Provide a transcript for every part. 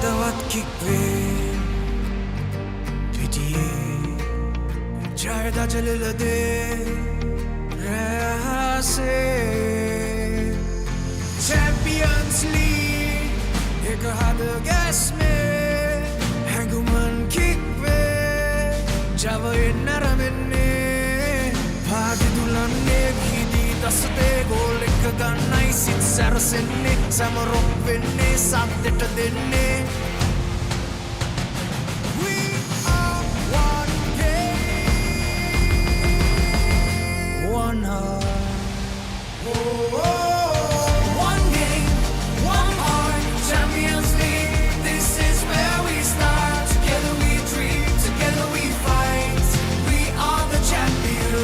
හිතවත් කික්වේ පිටියේ ජයදජලලදේ රැහසේ Champions League එක හද ගැස්මේ හැඟුමන් කික්වේ ජවයෙන් නැරවෙන්නේ පාගිදුලන්නේ හිදී දසතේ ගෝල් එක ගන්නයි සිත් සැරසෙන්නේ සැමරොක් වෙන්නේ සත්‍යට දෙන්නේ We are one game One heart One game, one heart Champions League This is where we start Together we dream, together we fight We are the champions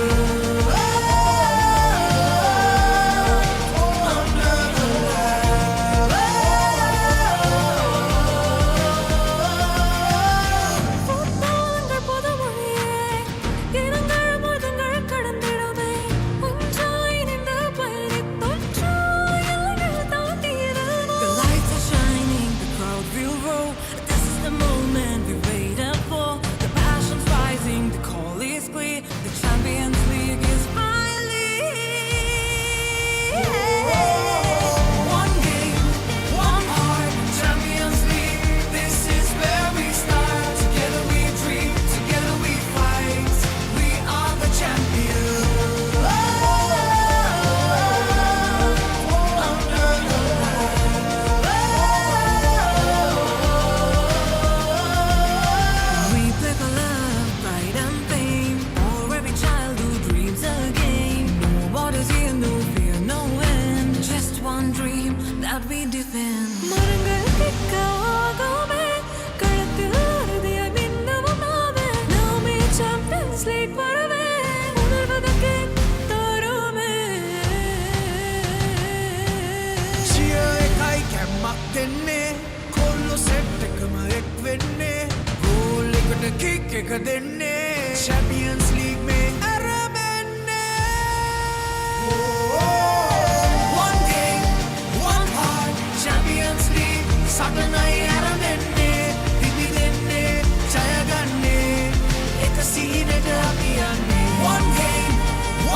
Champions League में One game, one heart Champions League සටනයි ආරම්භන්නේ පිපිදෙන්නේ ජය ගන්නේ එක සීනට අපි යන්නේ One game,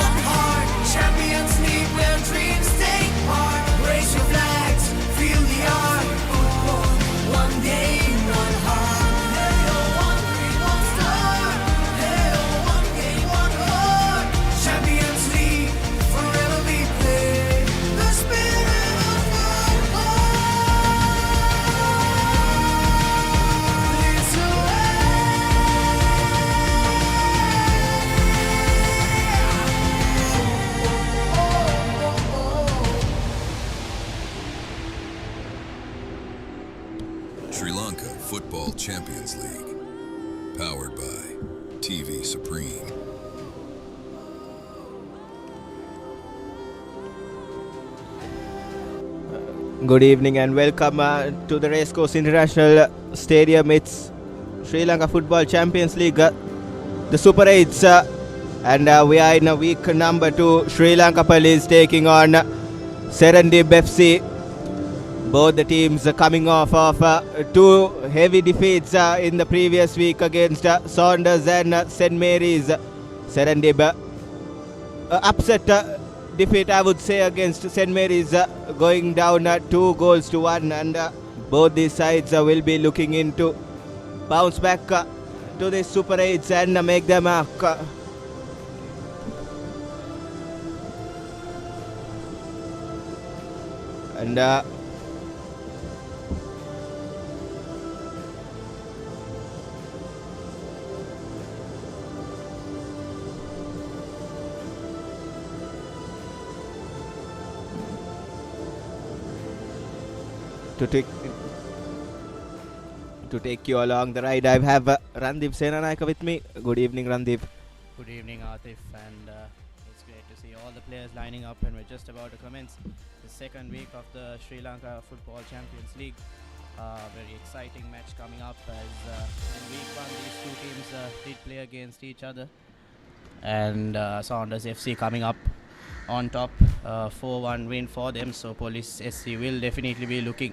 one heart Champions League where dreams take part Raise your flags, feel the art One game, one heart Sri Lanka Football Champions League, powered by TV Supreme. Good evening and welcome to the Racecourse International Stadium. It's Sri Lanka Football Champions League, the Super 8s, and we are in week number 2. Sri Lanka Police taking on SERENDIB FC. Both the teams coming off of 2 heavy defeats in the previous week against Saunders and St. Mary's. SERENDIB upset defeat, I would say, against St. Mary's, going down 2-1, and both these sides will be looking into bounce back to the Super 8s and make them and to take you along the ride, I have Randeep Senanayaka with me. Good evening, Randeep. Good evening, Atif, and it's great to see all the players lining up, and we're just about to commence the second week of the Sri Lanka Football Champions League. Very exciting match coming up, as in week 1 these two teams did play against each other, and Saunders FC coming up on top, 4-1 win for them, so Police SC will definitely be looking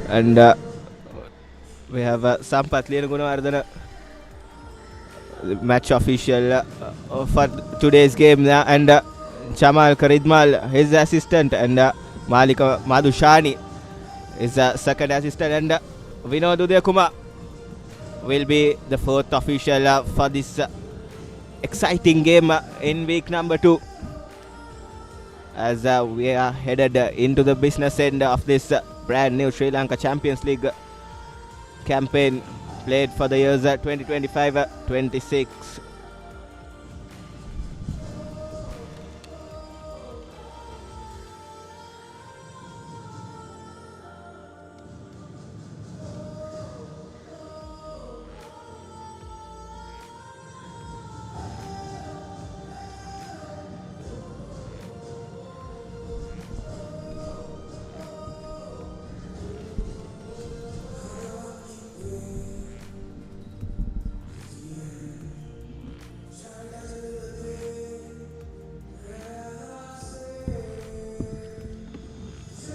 And we have Sampath Lenagunawardana, match official for today's game, and Jamal Karidmal, his assistant, and Malika Madhushani, his second assistant, and Vinod Udayakuma will be the fourth official for this exciting game in week number 2, as we are headed into the business end of this brand new Sri Lanka Champions League campaign played for the years 2025-26.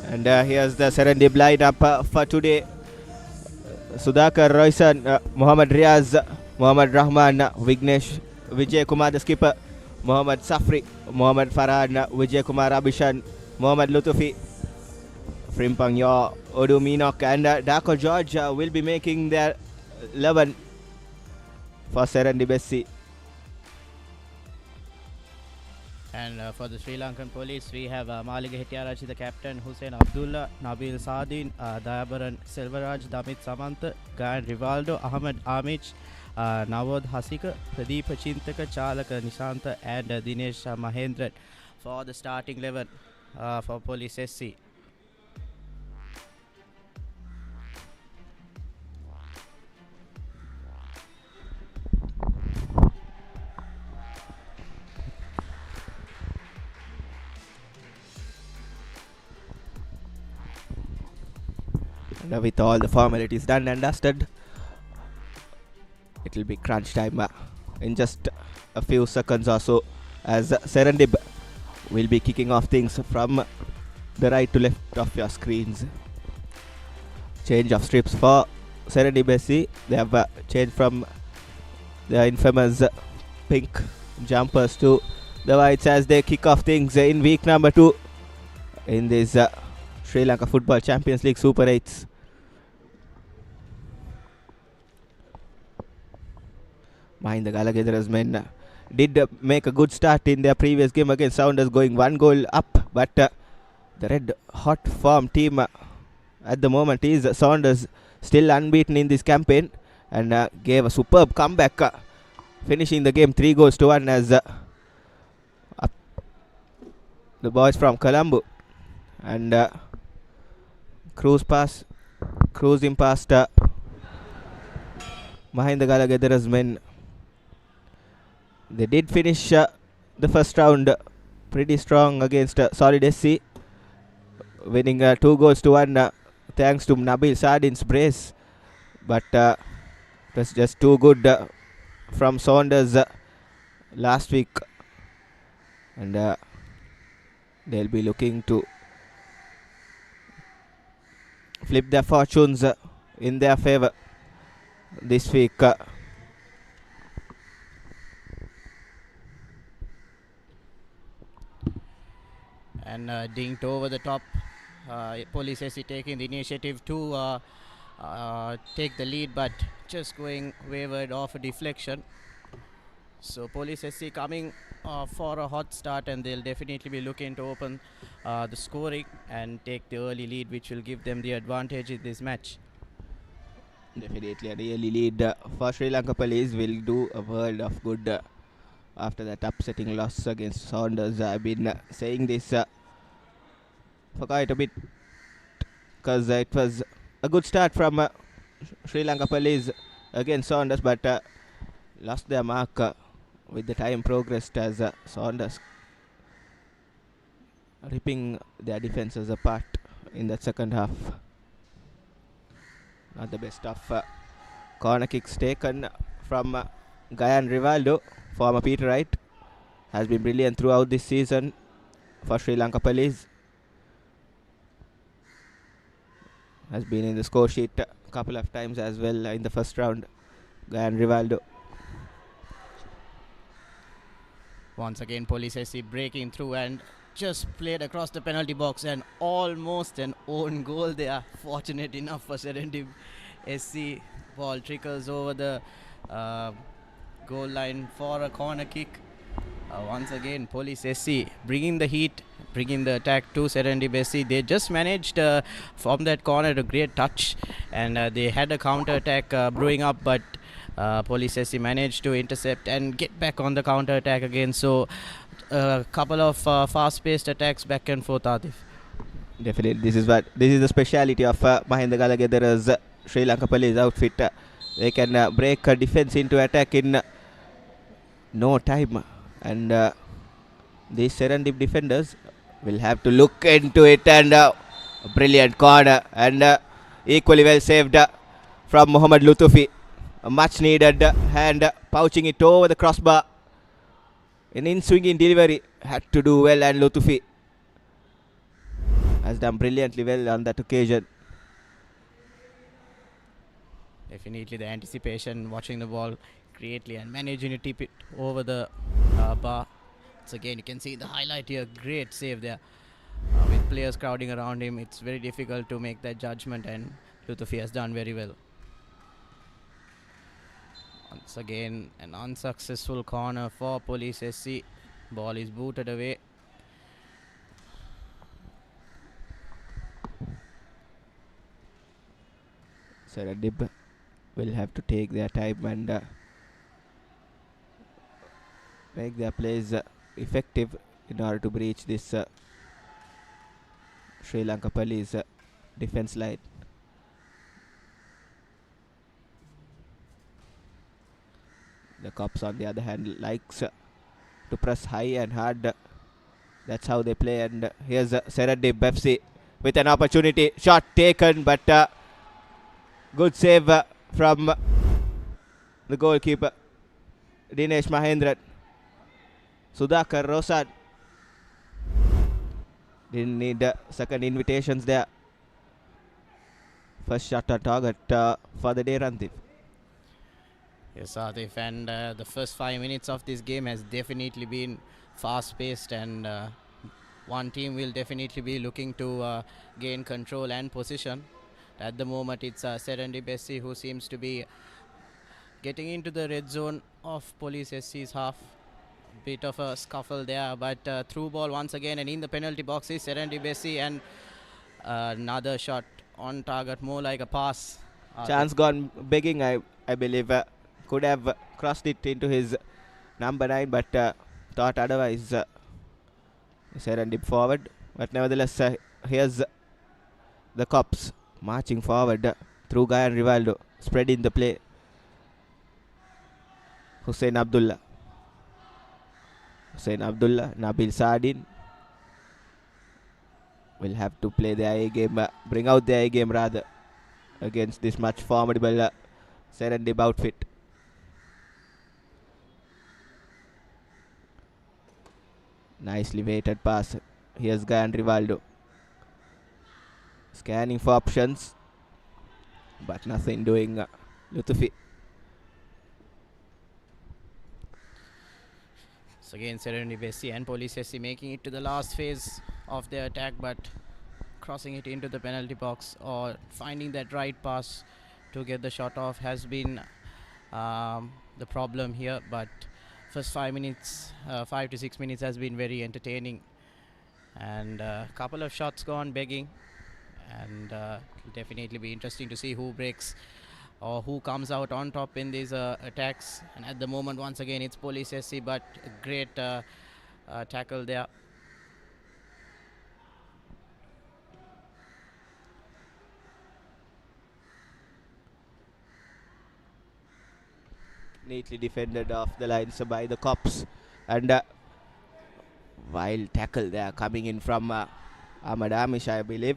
And here's the Serendib lineup for today. Sudhakar Royson, Muhammad Riaz, Muhammad Rahman, Vignesh, Vijay Kumar the skipper, Muhammad Safri, Muhammad Farhan, Vijay Kumar Abhishan, Muhammad Lutufi, Frimpang Yo, Odu Minok, and Dako George will be making their 11 for Serendib SC. And for the Sri Lankan police, we have Maliga Hettiarachchi, the captain, Hussein Abdullah, Nabil Sadin, Dayabaran Selvaraj, Damit Samantha, Gayan Rivaldo, Ahmed Amich, Nawad Hasika, Pradeep Chintaka, Chalaka Nishanta, and Dinesh Mahendran for the starting 11 for Police SC. And with all the formalities done and dusted, it will be crunch time in just a few seconds or so, as Serendib will be kicking off things from the right to left of your screens. Change of strips for Serendib SC. They have changed from the infamous pink jumpers to the whites as they kick off things in week number 2 in this Sri Lanka Football Champions League Super 8s. Mahinda Galagedara's men did make a good start in their previous game against Sounders, going 1 goal up, but the red hot form team at the moment is Sounders, still unbeaten in this campaign, and gave a superb comeback, finishing the game 3 goals to 1 as the boys from Colombo and cruising past Mahinda Galagedara's men. They did finish the first round pretty strong against Solid SC, winning 2 goals to 1 thanks to Nabil Sardin's brace, but it was just too good from Saunders last week, and they'll be looking to flip their fortunes in their favour this week. And dinked over the top. Police SC taking the initiative to take the lead, but just going wayward off a deflection. So Police SC coming for a hot start, and they'll definitely be looking to open the scoring and take the early lead, which will give them the advantage in this match. Definitely a really lead for Sri Lanka Police will do a world of good after that upsetting loss against Saunders. I've been saying this for quite a bit, because it was a good start from Sri Lanka Police against Saunders, but lost their mark with the time progressed as Saunders ripping their defences apart in that second half. Not the best of corner kicks taken from Gayan Rivaldo, former Peter Wright, has been brilliant throughout this season for Sri Lanka Police. has been in the score sheet a couple of times as well in the first round. And Rivaldo. Once again, Police SC breaking through and just played across the penalty box and almost an own goal there. Fortunate enough for Serendib SC. Ball trickles over the goal line for a corner kick. Once again, Police SC bringing the heat, bringing the attack to Serendib SC. They just managed from that corner a great touch, and they had a counter attack brewing up, but Police SC managed to intercept and get back on the counter attack again. So a couple of fast-paced attacks back and forth, Atif. Definitely, this is the speciality of Mahinda Galagedara's Sri Lanka Police outfit. They can break defense into attack in no time, and these Serendib defenders will have to look into it. And a brilliant corner, and equally well saved from Mohammad Lutufi. A much needed hand pouching it over the crossbar. An in-swinging delivery, had to do well, and Lutufi has done brilliantly well on that occasion. Definitely the anticipation, watching the ball greatly and managing to tip it over the bar. So again, you can see the highlight here. Great save there. With players crowding around him, it's very difficult to make that judgment, and Lutufi has done very well. Once again, an unsuccessful corner for Police SC. Ball is booted away. Serendib will have to take their time and make their plays effective in order to breach this Sri Lanka Police defense line. The Cops, on the other hand, likes to press high and hard. That's how they play. And here's Serendib FC with an opportunity. Shot taken, but good save from the goalkeeper, Dinesh Mahendran. Sudhakar Rosad didn't need second invitations there. First shot on target for the day, Randeep. Yes, Atif, and the first 5 minutes of this game has definitely been fast-paced, and one team will definitely be looking to gain control and position. At the moment, it's Serendib SC who seems to be getting into the red zone of Police SC's half. Bit of a scuffle there, but through ball once again, and in the penalty box is Serendib SC, and another shot on target, more like a pass. Chance gone begging, I believe. Could have crossed it into his number 9, but thought otherwise. Serendib forward, but nevertheless, here's the Cops marching forward through Guy and Rivaldo, spreading the play. Hussein Abdullah, Nabil Sardin will have to play their A game, bring out their A game rather, against this much formidable Serendib outfit. Nicely weighted pass. Here's Guy and Rivaldo, scanning for options, but nothing doing. Lutufi. So again, Serendib SC and Police SC making it to the last phase of their attack, but crossing it into the penalty box or finding that right pass to get the shot off has been the problem here. But first 5 to 6 minutes has been very entertaining, and a couple of shots gone begging, and it'll definitely be interesting to see who breaks or who comes out on top in these attacks. And at the moment, once again, it's Police SC, but a great tackle there. Neatly defended off the lines by the Cops, and wild tackle there coming in from Ahmad Amish, I believe.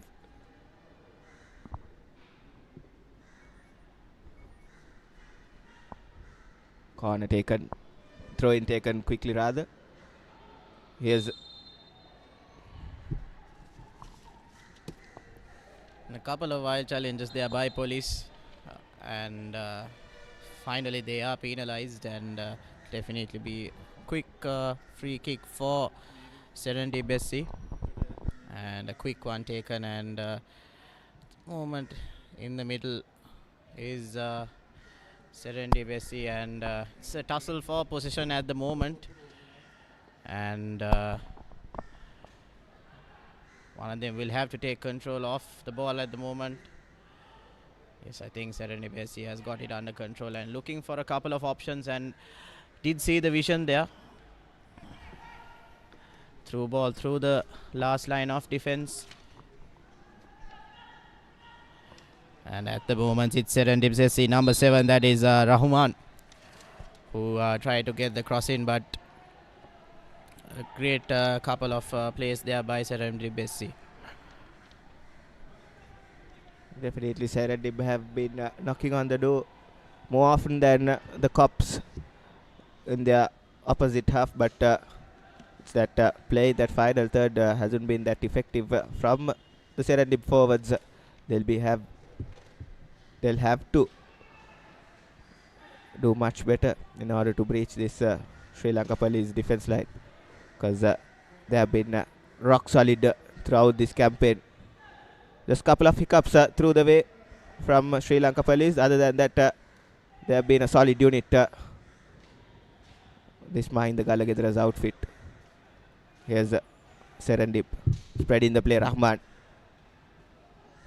Corner taken, throw in taken quickly rather. Here's A couple of wild challenges there by police, and finally they are penalized, and definitely be quick free kick for SERENDIB, and a quick one taken, and moment in the middle is SERENDIB, and it's a tussle for position at the moment, and one of them will have to take control of the ball at the moment. Yes, I think SERENDIB has got it under control and looking for a couple of options, and did see the vision there. Through ball through the last line of defense. And at the moment it's SERENDIB number 7, that is Rahman, who tried to get the cross in, but a great couple of plays there by SERENDIB. Definitely SERENDIB have been knocking on the door more often than the Cops in their opposite half, but it's that play, that final third hasn't been that effective from the SERENDIB forwards. They'll have to do much better in order to breach this Sri Lanka Police defense line, because they have been rock solid throughout this campaign. Just a couple of hiccups through the way from Sri Lanka Police. Other than that, they have been a solid unit. This Mahinda Galagedara's outfit. Here's SERENDIB spreading the play. Rahman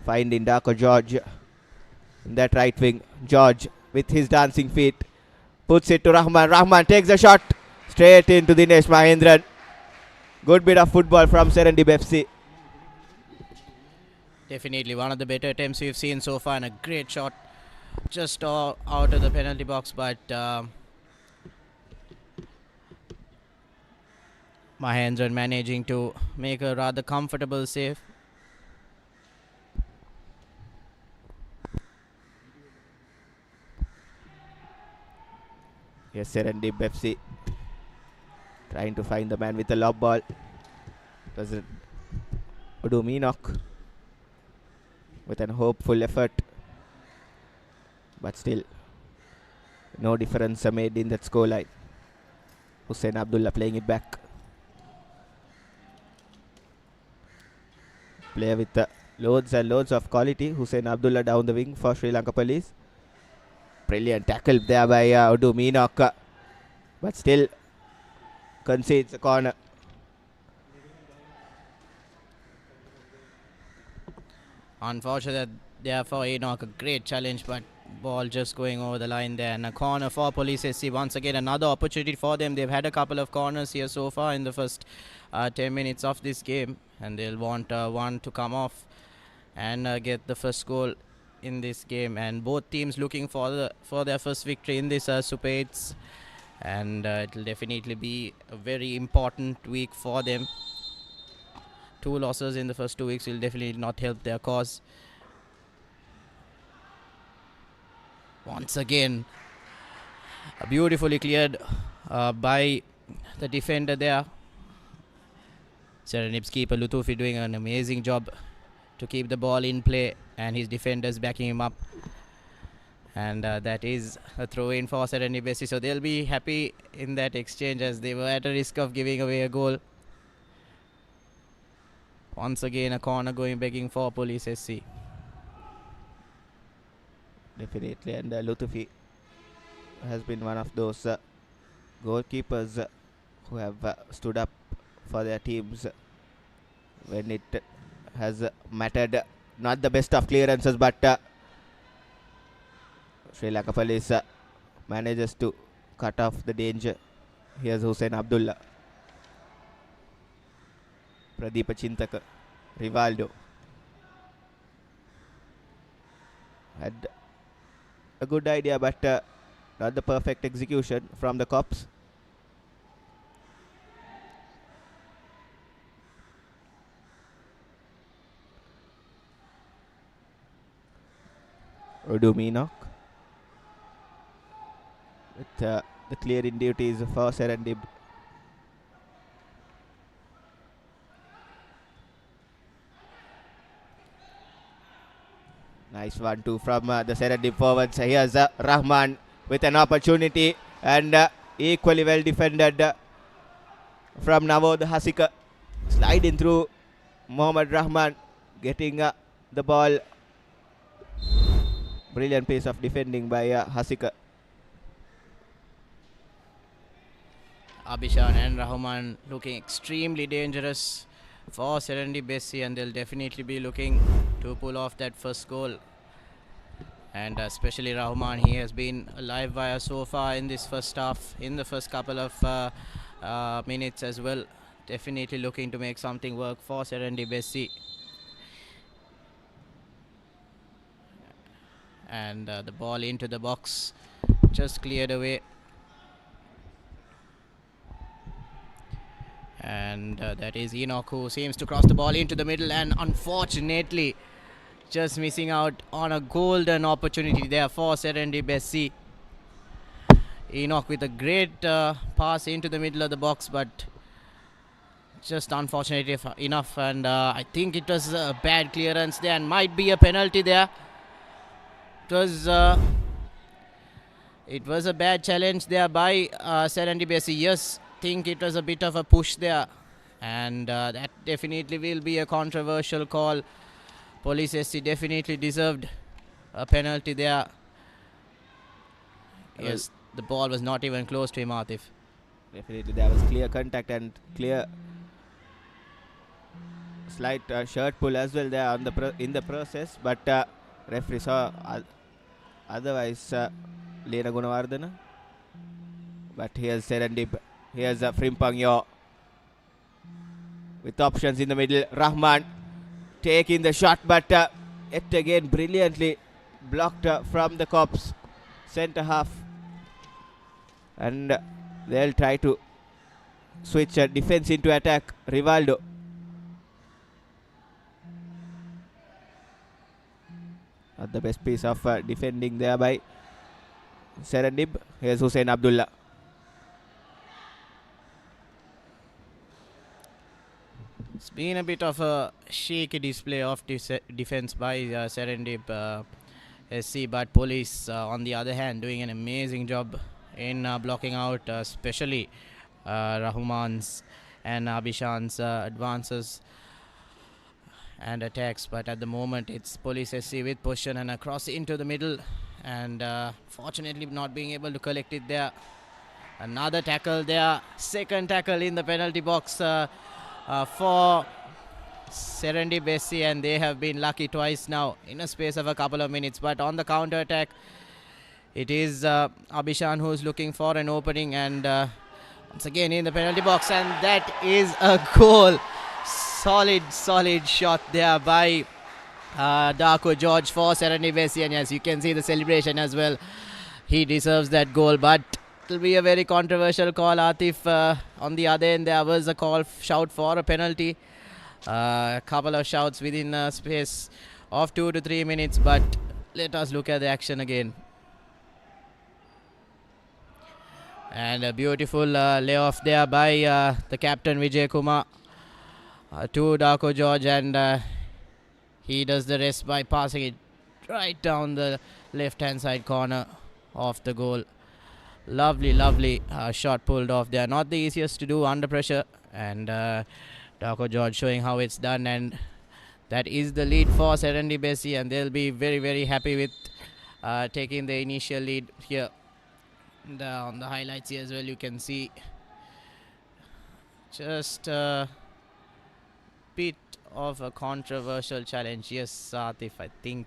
finding Darko George in that right wing. George with his dancing feet puts it to Rahman. Rahman takes a shot straight into Dinesh Mahendran. Good bit of football from SERENDIB. Definitely one of the better attempts we've seen so far, and a great shot just out of the penalty box, but Mahendran managing to make a rather comfortable save. Yes, SERENDIB trying to find the man with the lob ball. Does it do Meenok with an hopeful effort, but still no difference made in that scoreline. Hussein Abdullah playing it back. Player with loads and loads of quality. Hussein Abdullah down the wing for Sri Lanka Police. Brilliant tackle there by Udu Meenok, but still concedes a corner. Unfortunate there for Enoch, a great challenge, but ball just going over the line there, and a corner for Police SC. Once again another opportunity for them. They've had a couple of corners here so far in the first 10 minutes of this game, and they'll want one to come off and get the first goal in this game, and both teams looking for their first victory in this Super 8s, and it'll definitely be a very important week for them. 2 losses in the first 2 weeks will definitely not help their cause. Once again, beautifully cleared by the defender there. SERENDIB's keeper Lutufi doing an amazing job to keep the ball in play, and his defenders backing him up. And that is a throw in for SERENDIB, so they'll be happy in that exchange, as they were at a risk of giving away a goal. Once again a corner going begging for Police SC. Definitely, and Lutufi has been one of those goalkeepers who have stood up for their teams when it has mattered. Not the best of clearances, but Sri Lanka Police manages to cut off the danger. Here's Hussein Abdullah. Pradeepa Chintaka, Rivaldo had a good idea, but not the perfect execution from the Cops. Udu Meenok with the clearing duties for SERENDIB. Nice 1-2 from the Serendib forwards. Here's Rahman with an opportunity, and equally well defended from Navod Hasika. Sliding through Mohammad Rahman, getting the ball. Brilliant piece of defending by Hasika. Abhishan and Rahman looking extremely dangerous for SERENDIB, and they'll definitely be looking to pull off that first goal. And especially Rahman, he has been a live wire so far in this first half, in the first couple of minutes as well. Definitely looking to make something work for SERENDIB. And the ball into the box, just cleared away. And that is Enoch, who seems to cross the ball into the middle, and unfortunately just missing out on a golden opportunity there for SERENDIB. Enoch with a great pass into the middle of the box, but just unfortunate enough, and I think it was a bad clearance there and might be a penalty there. It was a bad challenge there by SERENDIB. Yes, think it was a bit of a push there, and that definitely will be a controversial call. Police SC definitely deserved a penalty there. Yes, the ball was not even close to him, Atif. Definitely there was clear contact and clear slight shirt pull as well there on in the process, but referee saw otherwise Lena Gunawardana. But here's Serendib. Here's Frimpangyo with options in the middle. Rahman taking the shot, but yet again brilliantly blocked from the Cops centre half. And they'll try to switch defense into attack. Rivaldo. Not the best piece of defending there by Serendib. Here's Hussein Abdullah. It's been a bit of a shaky display of defense by SERENDIB SC, but police on the other hand doing an amazing job in blocking out especially Rahman's and Abhishan's advances and attacks. But at the moment it's police SC with possession and a cross into the middle, and fortunately not being able to collect it there. Another tackle there, second tackle in the penalty box for SERENDIB SC, and they have been lucky twice now in a space of a couple of minutes. But on the counter attack, it is Abhishan who's looking for an opening, and once again in the penalty box, and that is a goal. Solid shot there by Darko George for SERENDIB SC, and yes, you can see the celebration as well. He deserves that goal, but it will be a very controversial call, Atif. On the other end, there was a shout for a penalty. A couple of shouts within a space of 2 to 3 minutes, but let us look at the action again. And a beautiful layoff there by the captain Vijay Kumar to Darko George, and he does the rest by passing it right down the left-hand side corner of the goal. Lovely shot pulled off there. Not the easiest to do under pressure, and Darko George showing how it's done, and that is the lead for SERENDIB SC, and they'll be very happy with taking the initial lead here. And, on the highlights here as well, you can see just a bit of a controversial challenge. Yes, Atif, I think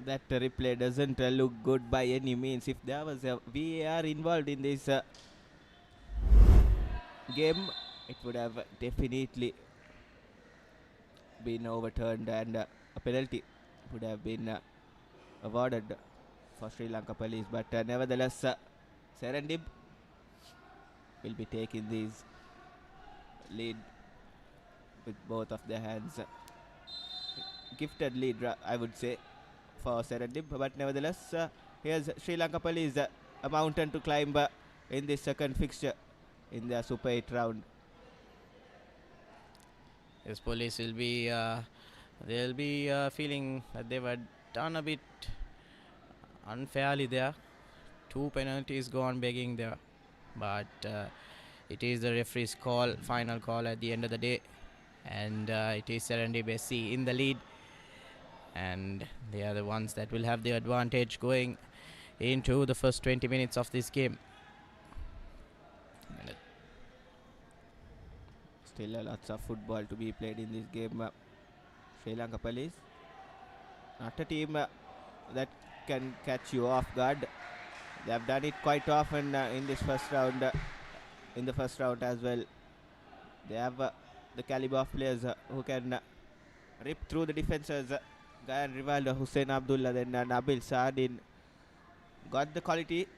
that replay doesn't look good by any means. If there was a VAR involved in this game, it would have definitely been overturned, and a penalty would have been awarded for Sri Lanka Police. But nevertheless, SERENDIB will be taking this lead with both of their hands. Gifted lead, I would say, for SERENDIB, but nevertheless, here's Sri Lanka Police, a mountain to climb in this second fixture in their Super 8 round. Yes, police will be They'll be feeling that they were done a bit unfairly there. 2 penalties gone begging there, but it is the referee's call, final call at the end of the day, and it is SERENDIB SC in the lead, and they are the ones that will have the advantage going into the first 20 minutes of this game. Still lots of football to be played in this game. Sri Lanka Police, not a team that can catch you off guard. They have done it quite often in this first round, in the first round as well. They have the caliber of players who can rip through the defenses. Gayan Rivaldo, Hussein Abdullah, then Nabil Saadin got the quality,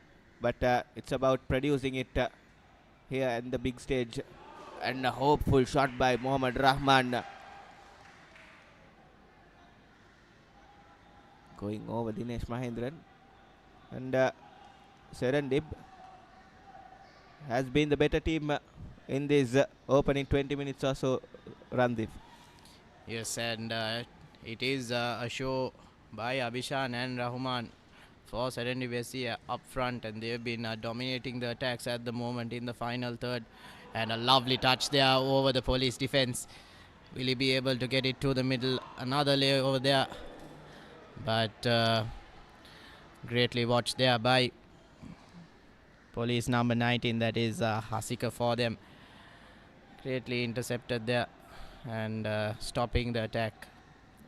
but it's about producing it here in the big stage. And a hopeful shot by Mohammad Rahman, going over Dinesh Mahendran. And SERENDIB has been the better team in this opening 20 minutes or so, Randeep. Yes, and it is a show by Abhishan and Rahman for SERENDIB SC up front, and they've been dominating the attacks at the moment in the final third. And a lovely touch there over the Police defense. Will he be able to get it to the middle? Another layer over there, but greatly watched there by Police number 19, that is Hasika for them. Greatly intercepted there and stopping the attack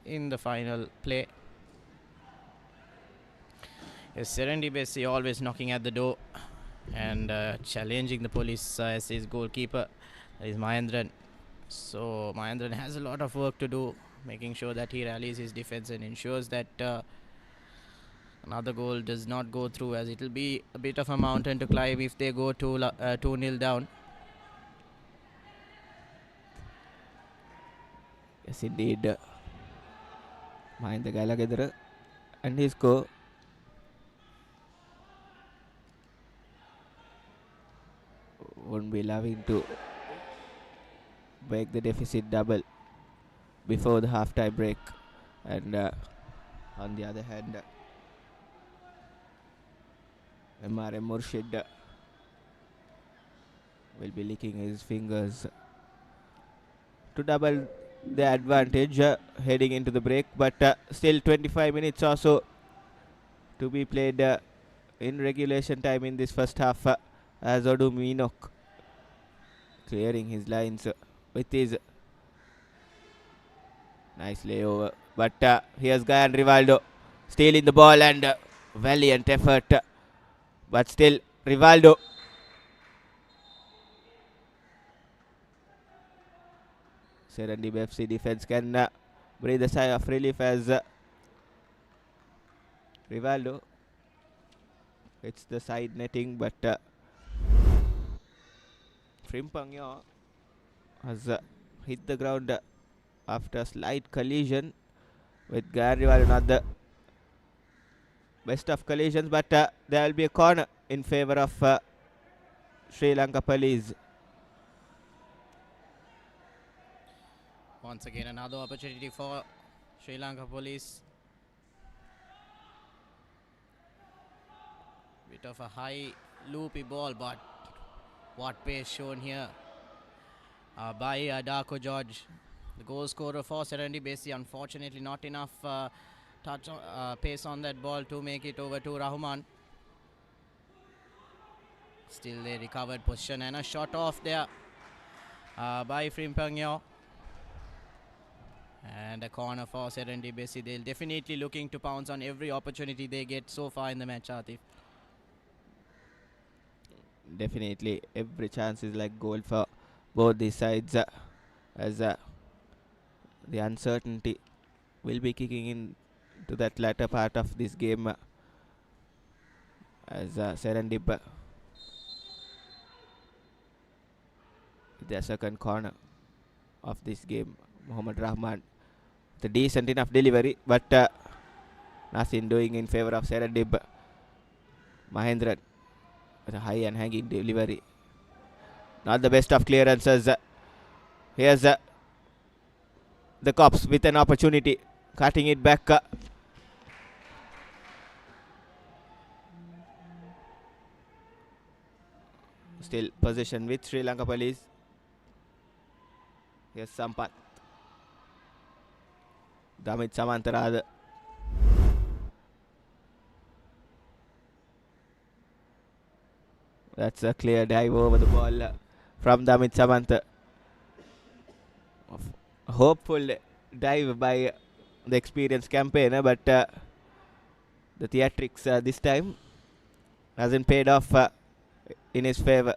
in the final play. Yes, SERENDIB SC always knocking at the door and challenging the Police as his goalkeeper, that is Mahendran. So Mahendran has a lot of work to do, making sure that he rallies his defense and ensures that another goal does not go through, as it will be a bit of a mountain to climb if they go 2-0 down. Yes, indeed. Mahinda Galagedra and his score. Won't be loving to break the deficit double before the half-time break. And on the other hand, MRM Murshid will be licking his fingers to double the advantage heading into the break. But still 25 minutes or so to be played in regulation time in this first half, as Odu Minok clearing his lines with his nice layover. But here's Gayan Rivaldo stealing the ball, and valiant effort. But still, Rivaldo SERENDIB FC defense can breathe a sigh of relief as Rivaldo hits the side netting, but Frimpangyo has hit the ground after a slight collision with Gayan Rivaldo. Not the best of collisions, but there will be a corner in favor of Sri Lanka Police. Once again, another opportunity for Sri Lanka Police. Bit of a high loopy ball, but what pace shown here by Darko George, the goal scorer for SERENDIB SC. Unfortunately, not enough pace on that ball to make it over to Rahman. Still, they recovered position and a shot off there by Frimpangyo. And a corner for SERENDIB SC. They'll definitely looking to pounce on every opportunity they get so far in the match, Atif. Definitely, every chance is like goal for both these sides, as the uncertainty will be kicking in to that latter part of this game, as SERENDIB their second corner of this game. Mohammad Rahman, the decent enough delivery, but nothing doing in favor of SERENDIB. Mahendran with a high and hanging delivery. Not the best of clearances. Here's the Cops with an opportunity, cutting it back. Still possession with Sri Lanka Police. Yes, Sampath. Damit Samantarada. That's a clear dive over the ball from Damit Samantha. Hopeful dive by the experienced campaigner, but the theatrics this time hasn't paid off in his favour.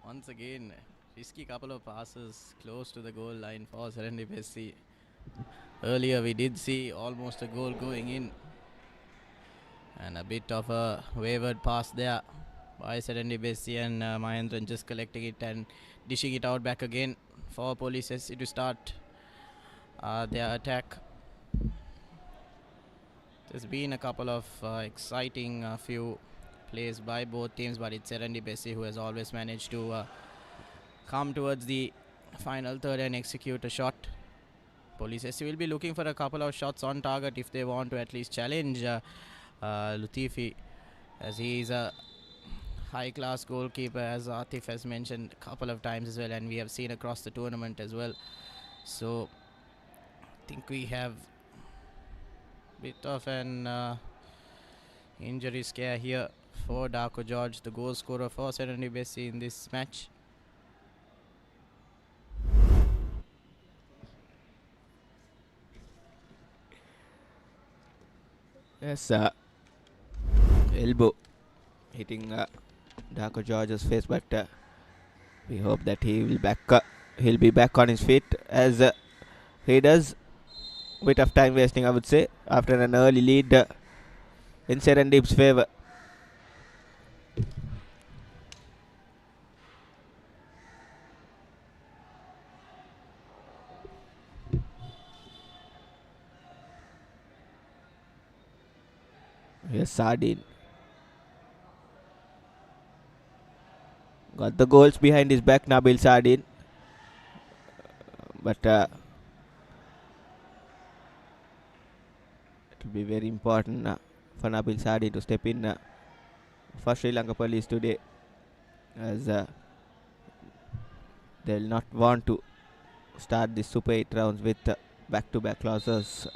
Once again, risky couple of passes close to the goal line for SERENDIB SC. Earlier we did see almost a goal going in, and a bit of a wayward pass there by SERENDIB SC, and Mahendran just collecting it and dishing it out back again for Police SC to start their attack. There's been a couple of exciting few plays by both teams, but it's SERENDIB SC who has always managed to come towards the final third and execute a shot. Police SC will be looking for a couple of shots on target if they want to at least challenge Latifi, as he is a high-class goalkeeper, as Atif has mentioned a couple of times as well, and we have seen across the tournament as well. So I think we have a bit of an injury scare here for Darko George, the goal scorer for SERENDIB SC in this match. Yes, elbow hitting Darko George's face, but we hope that he'll be back on his feet, as he does. Bit of time wasting, I would say, after an early lead in SERENDIB's favour. Yes, Sardine got the goals behind his back, Nabil Sardine, but it will be very important for Nabil Sardine to step in for Sri Lanka Police today, as they'll not want to start the Super 8 rounds with back-to-back losses.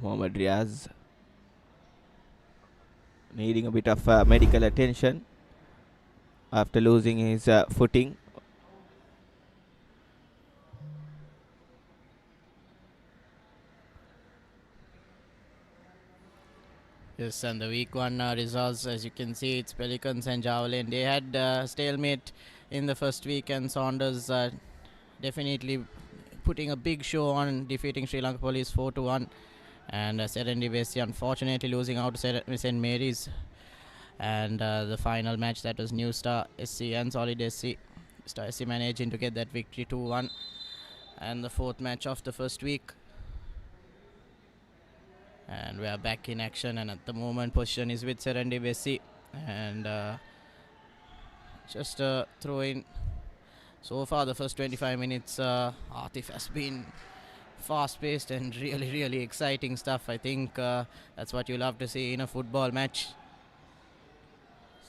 Mohammad Riaz needing a bit of medical attention after losing his footing. Yes, and the week one results, as you can see, it's Pelicans and Javelin. They had stalemate in the first week, and Saunders definitely putting a big show on, defeating Sri Lanka Police 4-1. And SERENDIB SC unfortunately losing out to St. Mary's. And the final match, that was New Star SC and Solid SC. Star SC managing to get that victory 2-1. And the fourth match of the first week. And we are back in action, and at the moment position is with SERENDIB SC. And just throw in. So far the first 25 minutes, Atif has been fast-paced and really exciting stuff. I think that's what you love to see in a football match.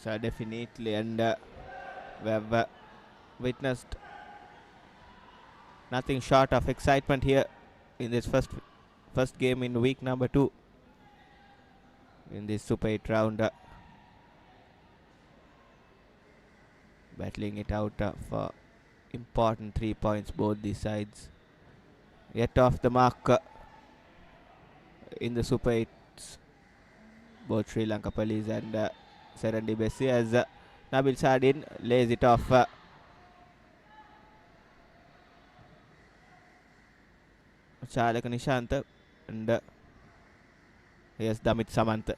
So definitely, and we have witnessed nothing short of excitement here in this first game in week number 2 in this Super 8 round, battling it out for important 3 points, both these sides. Yet off the mark in the Super 8s, both Sri Lanka Police and SERENDIB SC, as Nabil Sardine lays it off. Chalaka Nishanta, and here's Damit Samantha.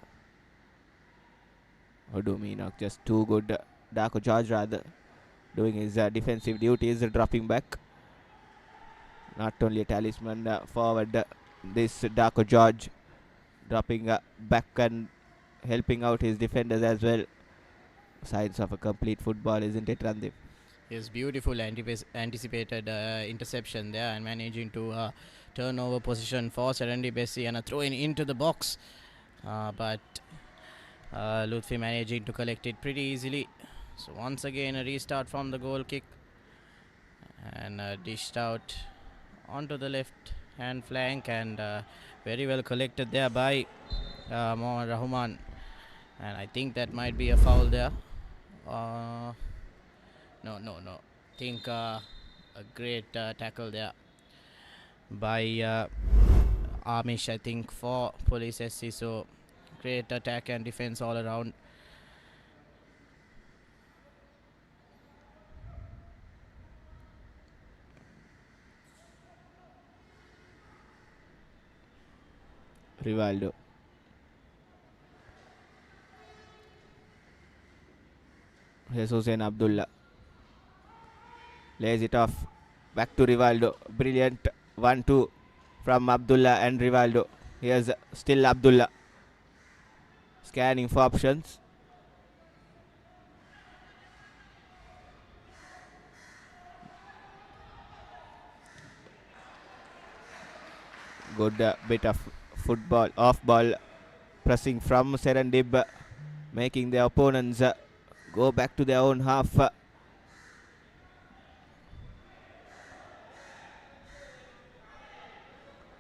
Odumino just too good. Darko George rather doing his defensive duties, dropping back. not only a talisman forward, this Darko George dropping back and helping out his defenders as well. Signs of a complete football, isn't it, Randeep? Yes, beautiful anticipated interception there and managing to turn over position for SERENDIB and a throw in into the box. But Lutfi managing to collect it pretty easily. So once again a restart from the goal kick and dished out onto the left hand flank and very well collected there by Mohammad Rahman, and I think that might be a foul there. No. I think a great tackle there by Amish, I think, for Police SC. So great attack and defense all around. Rivaldo. Here's Hussein Abdullah. Lays it off. Back to Rivaldo. Brilliant 1-2 from Abdullah and Rivaldo. Here's still Abdullah. Scanning for options. Good bit of football, off ball pressing from SERENDIB, making the opponents go back to their own half.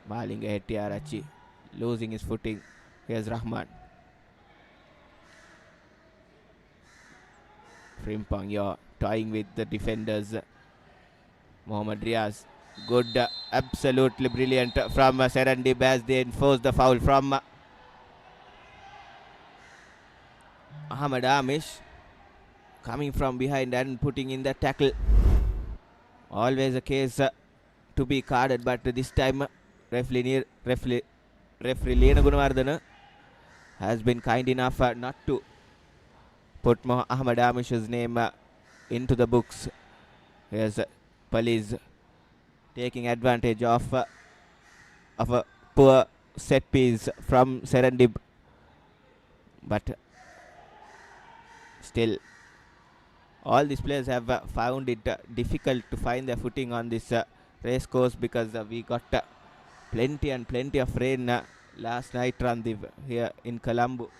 Malinga Hettiarachi losing his footing. Here's Rahman. Frimpong, you're toying with the defenders. Mohammad Riaz. Good, absolutely brilliant from SERENDIB as they enforce the foul from Ahmad Amish, coming from behind and putting in the tackle. Always a case to be carded, but this time referee Lena Gunawardana has been kind enough not to put Ahmad Amish's name into the books. Here's police taking advantage of a poor set piece from SERENDIB, but still all these players have found it difficult to find their footing on this race course because we got plenty of rain last night, Randiv, here in Colombo.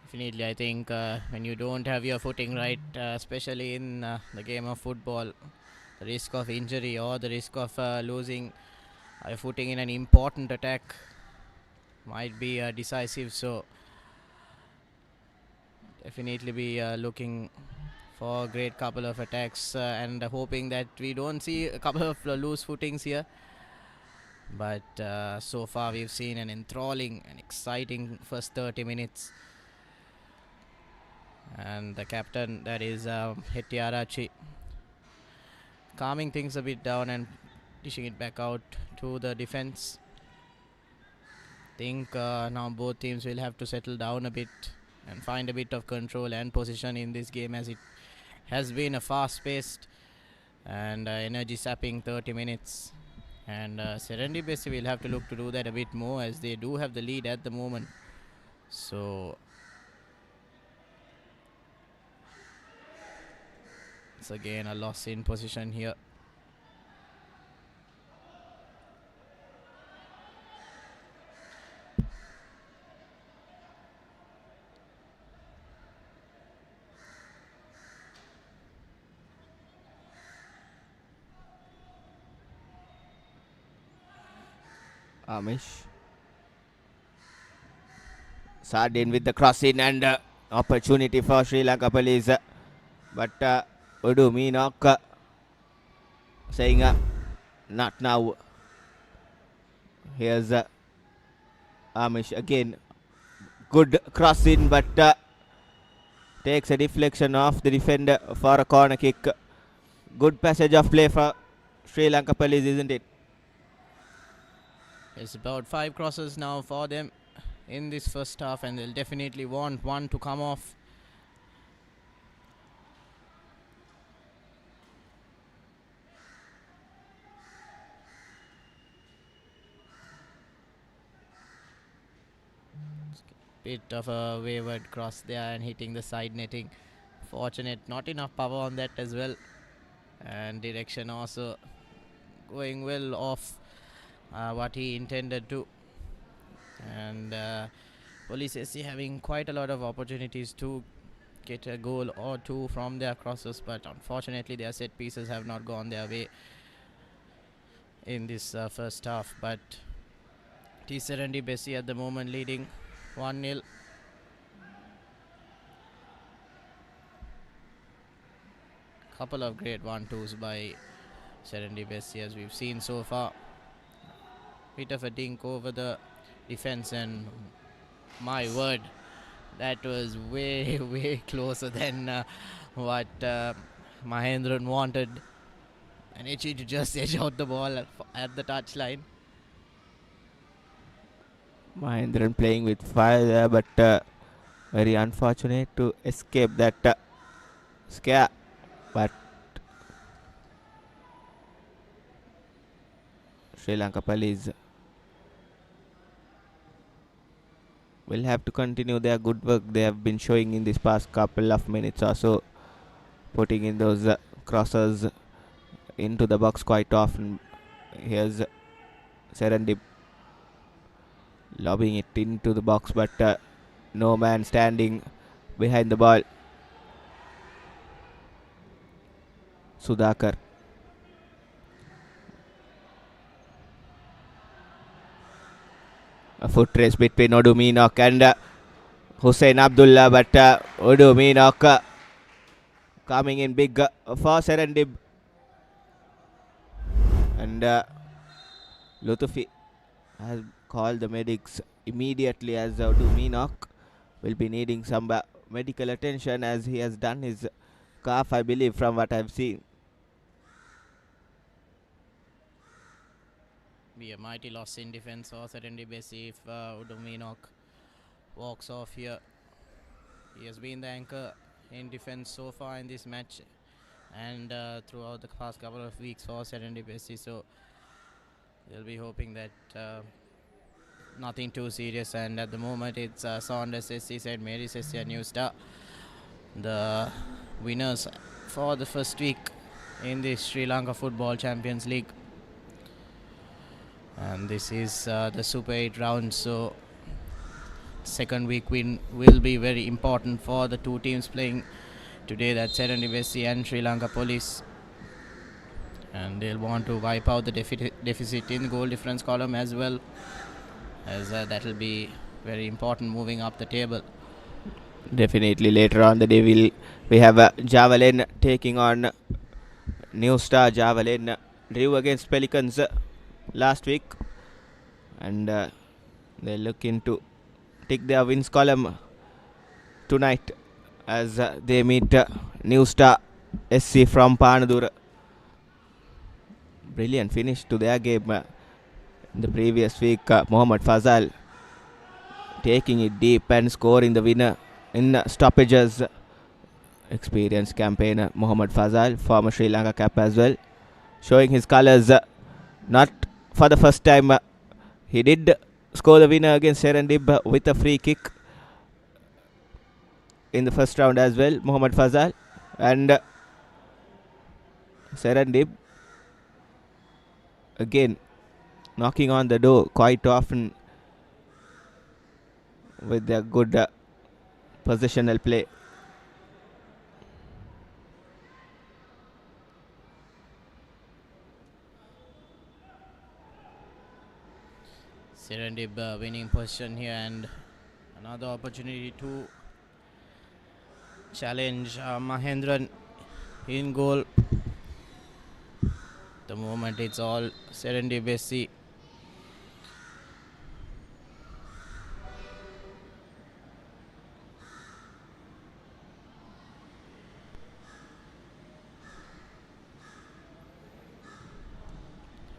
Definitely, I think when you don't have your footing right, especially in the game of football, the risk of injury or the risk of losing your footing in an important attack might be decisive. So definitely be looking for a great couple of attacks and hoping that we don't see a couple of loose footings here. But so far we've seen an enthralling and exciting first 30 minutes. And the captain, that is Hettiarachi, calming things a bit down and dishing it back out to the defense. Think now both teams will have to settle down a bit and find a bit of control and position in this game, as it has been a fast-paced and energy-sapping 30 minutes. And SERENDIB will have to look to do that a bit more, as they do have the lead at the moment. So it's again a loss in position here. Amish. Sardin with the crossing and opportunity for Sri Lanka Police. But Udu Meenok saying not now. Here's Amish again. Good crossing, but takes a deflection off the defender for a corner kick. Good passage of play for Sri Lanka Police, isn't it? It's about 5 crosses now for them in this first half, and they'll definitely want one to come off. Bit of a wayward cross there and hitting the side netting. Fortunate, not enough power on that as well. And direction also going well off what he intended to. And Police SC having quite a lot of opportunities to get a goal or two from their crosses, but unfortunately their set pieces have not gone their way in this first half. But it is SERENDIB SC at the moment leading 1-0. Couple of great 1-2s by SERENDIB SC as we've seen so far. Bit of a dink over the defense, and my word, that was way closer than what Mahendran wanted. And itchy to just edge out the ball at the touchline. Mahendran playing with fire there, but very unfortunate to escape that scare. But Sri Lanka Police will have to continue their good work they have been showing in this past couple of minutes or so, putting in those crosses into the box quite often. Here's SERENDIB lobbing it into the box, but no man standing behind the ball. Sudhakar. A foot race between Odu Meenok and Hussein Abdullah, but Odu Meenok coming in big for SERENDIB. And Lutufi has called the medics immediately, as Odu Meenok will be needing some medical attention as he has done his calf, I believe, from what I've seen. Be a mighty loss in defense for SERENDIB SC if Odu Meenok walks off here. He has been the anchor in defense so far in this match and throughout the past couple of weeks for SERENDIB SC, so they'll be hoping that nothing too serious. And at the moment it's Saunders SC, St. Mary's SC and New Star, the winners for the first week in the Sri Lanka Football Champions League. And this is the Super 8 round, so second week win will be very important for the two teams playing today, that's SERENDIB SC and Sri Lanka Police. And they'll want to wipe out the deficit in the goal difference column as well, as that will be very important moving up the table. Definitely later on the day we have Javelin taking on New Star. Javelin drew against Pelicans last week, and they're looking to tick their wins column tonight as they meet New Star SC from Panadura. Brilliant finish to their game in the previous week. Mohammad Fazal taking it deep and scoring the winner in stoppages. Experienced campaigner Mohammad Fazal, former Sri Lanka cap as well, showing his colours. Not for the first time, he did score the winner against SERENDIB with a free kick in the first round as well, Mohammad Fazal. And SERENDIB again knocking on the door quite often with their good positional play. SERENDIB winning position here, and another opportunity to challenge Mahendran in goal. The moment it's all SERENDIB SC.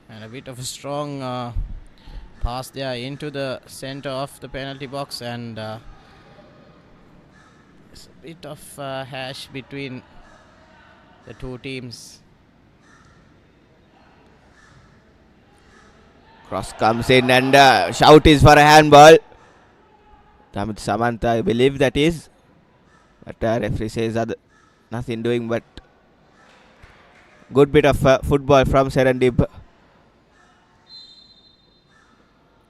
And a bit of a strong pass there into the center of the penalty box, and it's a bit of hash between the two teams. Cross comes in and shout is for a handball. Damit Samantha, I believe that is. But referee says nothing doing, but good bit of football from Serendib.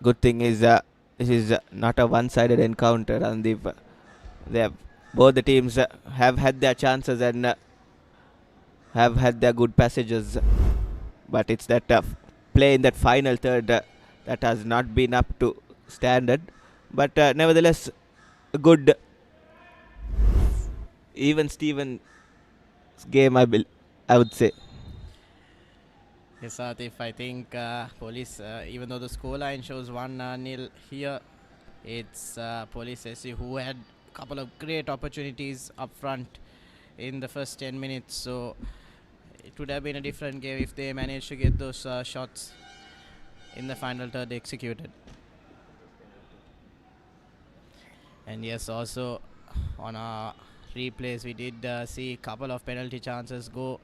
Good thing is this is not a one-sided encounter, and both the teams have had their chances and have had their good passages, but it's that play in that final third that has not been up to standard. But nevertheless, a good even Steven game, I would say. Yes, Atif, I think Police, even though the scoreline shows 1-0 here, it's Police SC who had a couple of great opportunities up front in the first 10 minutes. So it would have been a different game if they managed to get those shots in the final third executed. And yes, also on our replays, we did see a couple of penalty chances go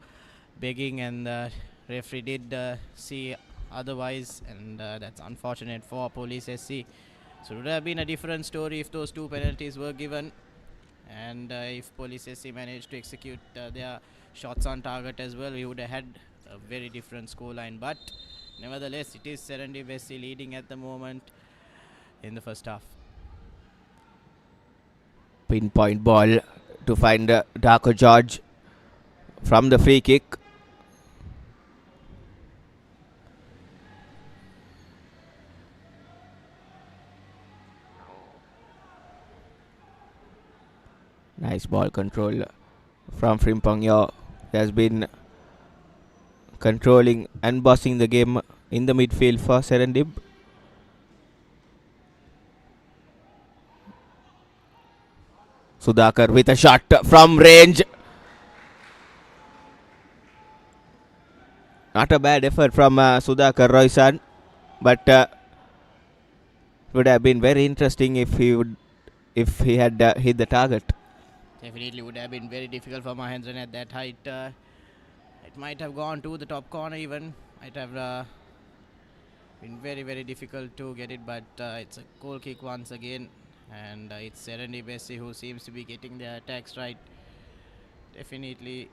begging, and the referee did see otherwise, and that's unfortunate for Police SC. So it would have been a different story if those two penalties were given, and if Police SC managed to execute their shots on target as well, we would have had a very different scoreline. But nevertheless, it is Serendib SC leading at the moment in the first half. Pinpoint ball to find Darko George from the free kick. Nice ball control from Frimpong Yo. He has been controlling and bossing the game in the midfield for Serendib. Sudhakar with a shot from range. Not a bad effort from Sudhakar Roysan, but would have been very interesting if he had hit the target. Definitely would have been very difficult for Mahendran at that height. It might have gone to the top corner even. Might have been very, very difficult to get it, but it's a goal kick once again. And it's Serendib SC who seems to be getting their attacks right. Definitely,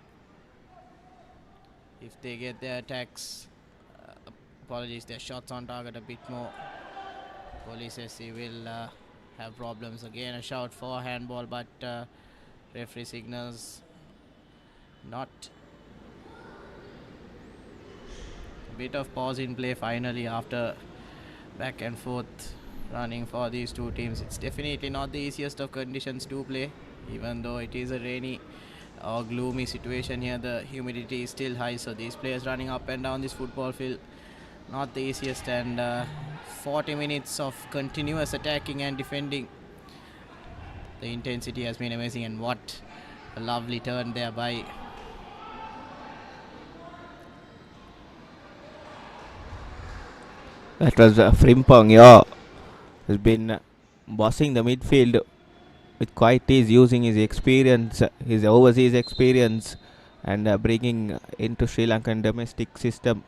if they get their attacks, their shots on target a bit more, Police SC will have problems. Again, a shout for handball, but referee signals not. A bit of pause in play finally after back and forth running for these two teams. It's definitely not the easiest of conditions to play, even though it is a rainy or gloomy situation here. The humidity is still high, so these players running up and down this football field, not the easiest. And 40 minutes of continuous attacking and defending. The intensity has been amazing, and what a lovely turn there by that was Frimpong Yo. Has been bossing the midfield with quite ease, using his experience, his overseas experience, and bringing into Sri Lankan domestic system.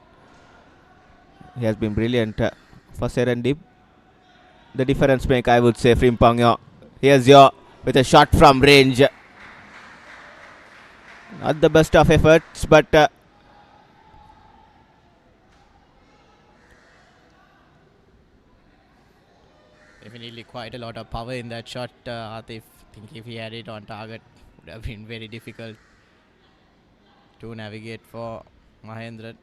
He has been brilliant for Serendib. The difference maker, I would say, Frimpong Yo. Here's Yo with a shot from range. Not the best of efforts, but definitely quite a lot of power in that shot. Atif, I think if he had it on target, would have been very difficult to navigate for Mahendran.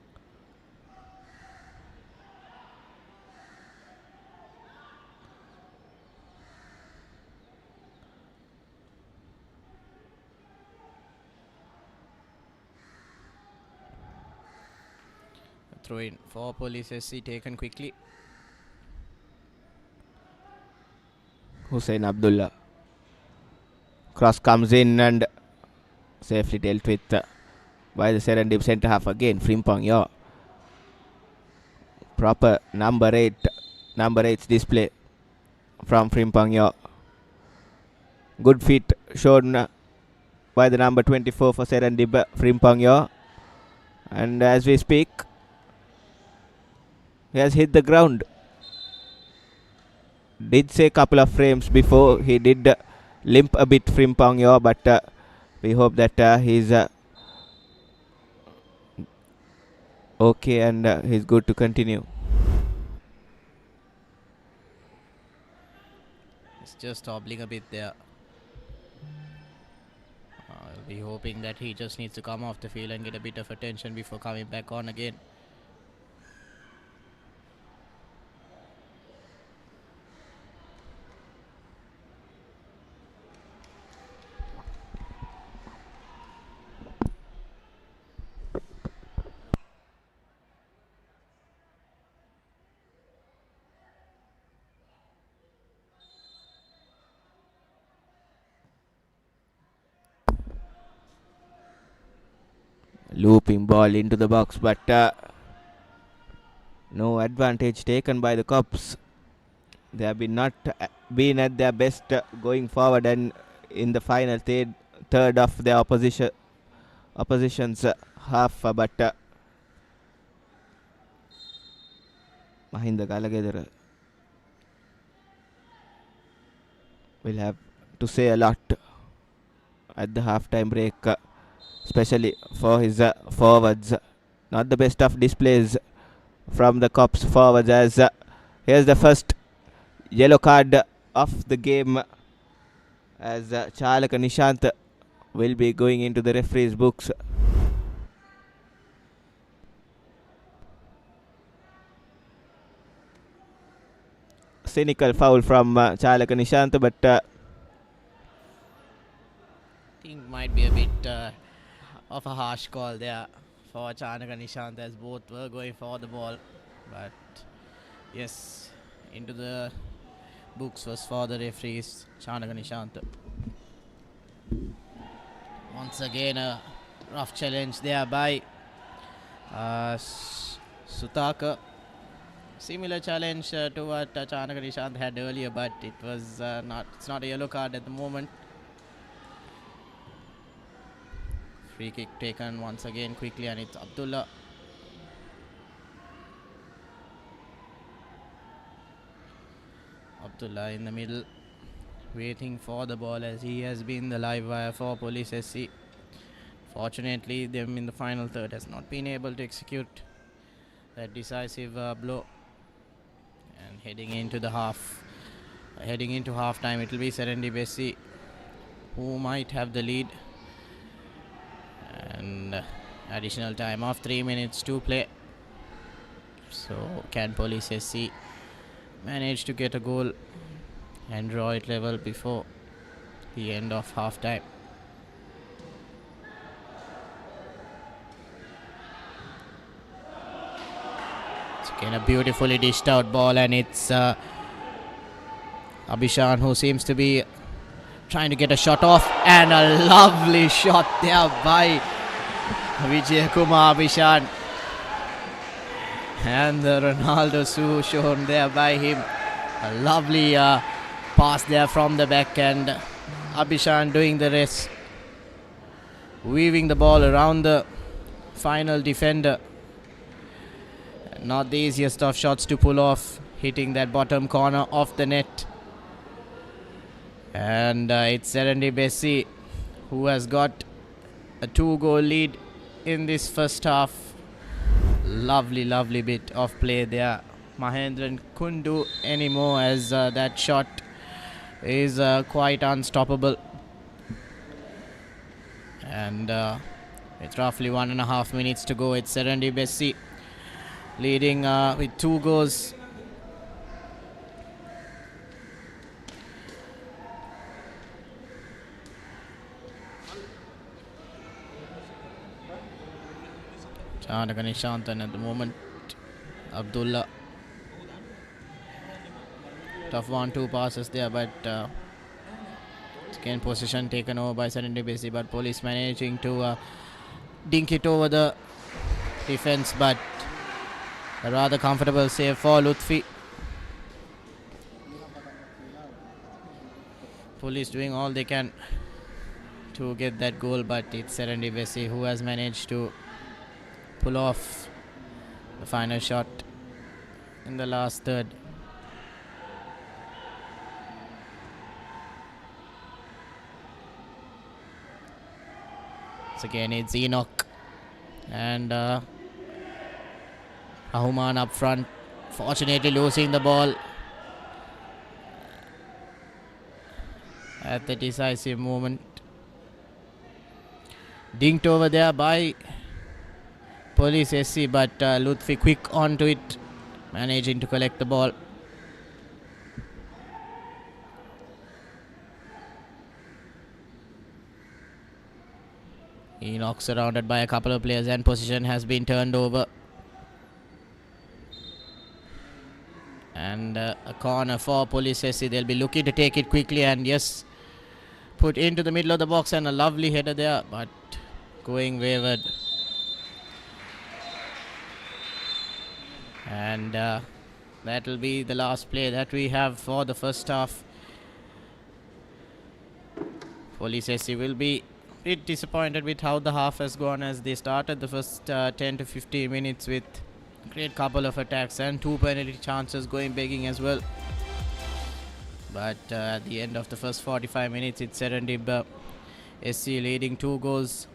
Throw in for Police SC taken quickly. Hussein Abdullah. Cross comes in and safely dealt with by the Serendib centre half again. Frimpong Yo. Proper number 8's display from Frimpong Yo. Good feet shown by the number 24 for Serendib, Frimpong Yo. And as we speak, he has hit the ground. did say a couple of frames before he did limp a bit Frimpong Yo, but we hope that he's okay and he's good to continue. It's just hobbling a bit there. I'll be hoping that he just needs to come off the field and get a bit of attention before coming back on again. Looping ball into the box, but no advantage taken by the Cops. They have been not been at their best going forward, and in the final third of their opposition's half, but Mahinda Galagedara will have to say a lot at the half-time break, especially for his forwards. Not the best of displays from the Cops forwards, as here's the first yellow card of the game, as Chalaka Nishant will be going into the referee's books. Cynical foul from Chalaka Nishant, but I think might be a bit of a harsh call there for Chanaka Nishant, as both were going for the ball. But yes, into the books was for the referees, Chanaka Nishant. Once again a rough challenge there by Sutaka. Similar challenge to what Chanaka Nishant had earlier, but it was it's not a yellow card at the moment. Free kick taken once again quickly, and it's Abdullah. Abdullah in the middle, waiting for the ball, as he has been the live wire for Police SC. Fortunately, them in the final third has not been able to execute that decisive blow. And heading into half time, it will be SERENDIB SC who might have the lead. And additional time of 3 minutes to play. So can Police SC manage to get a goal and draw it level before the end of half time? It's again a beautifully dished out ball, and it's Abhishan who seems to be trying to get a shot off, and a lovely shot there by Vijay Kumar Abhishan. And the Ronaldo Su shown there by him. A lovely pass there from the back, and Abhishan doing the rest, weaving the ball around the final defender. Not the easiest of shots to pull off, hitting that bottom corner of the net. And it's SERENDIB SC who has got a 2-goal lead in this first half. Lovely bit of play there. Mahendran couldn't do any more, as that shot is quite unstoppable. And with roughly 1.5 minutes to go, it's SERENDIB SC leading with 2 goals. Chanaka Nishant, and at the moment Abdullah. Tough 1-2 passes there, but again position taken over by SERENDIB SC, but Police managing to dink it over the defense, but a rather comfortable save for Lutfi. Police doing all they can to get that goal, but it's SERENDIB SC who has managed to pull off the final shot in the last third. So again, it's Enoch and Rahman up front. Fortunately losing the ball at the decisive moment. Dinked over there by Police SC, but Lutfi quick onto it, managing to collect the ball. Enoch surrounded by a couple of players and position has been turned over. And a corner for Police SC. They'll be looking to take it quickly and yes, put into the middle of the box and a lovely header there, but going wayward. And that will be the last play that we have for the first half. Police SC will be a bit disappointed with how the half has gone, as they started the first 10 to 15 minutes with a great couple of attacks and 2 penalty chances going begging as well. But at the end of the first 45 minutes, it's SERENDIB SC leading 2-0.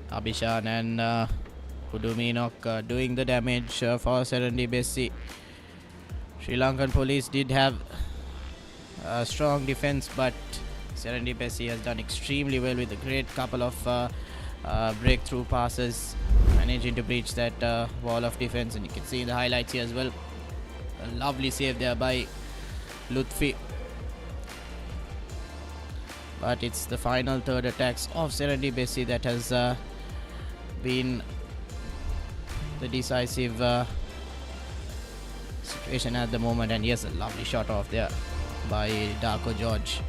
Abhishan and Kuduminok doing the damage for SERENDIB SC. Sri Lankan Police did have a strong defense, but SERENDIB SC has done extremely well with a great couple of breakthrough passes, managing to breach that wall of defense. And you can see in the highlights here as well, a lovely save there by Lutfi. But it's the final third attacks of SERENDIB SC that has been the decisive situation at the moment. And yes, a lovely shot off there by Darko George.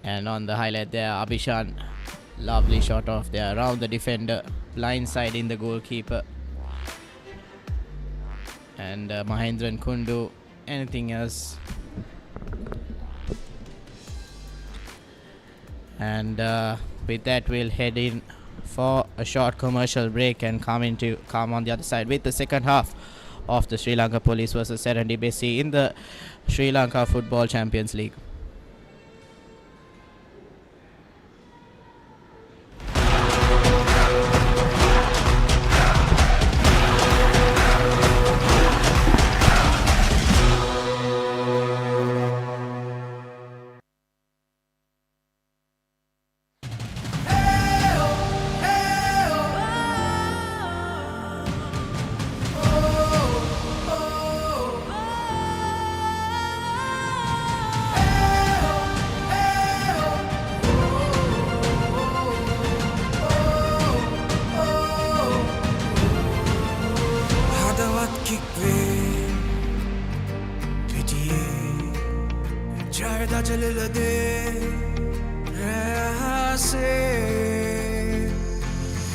And on the highlight there, Abhishan, lovely shot off there around the defender, blindsiding the goalkeeper. And Mahendran couldn't do anything else. And with that, we'll head in for a short commercial break and come on the other side with the second half of the Sri Lanka Police versus SERENDIB SC in the Sri Lanka Football Champions League.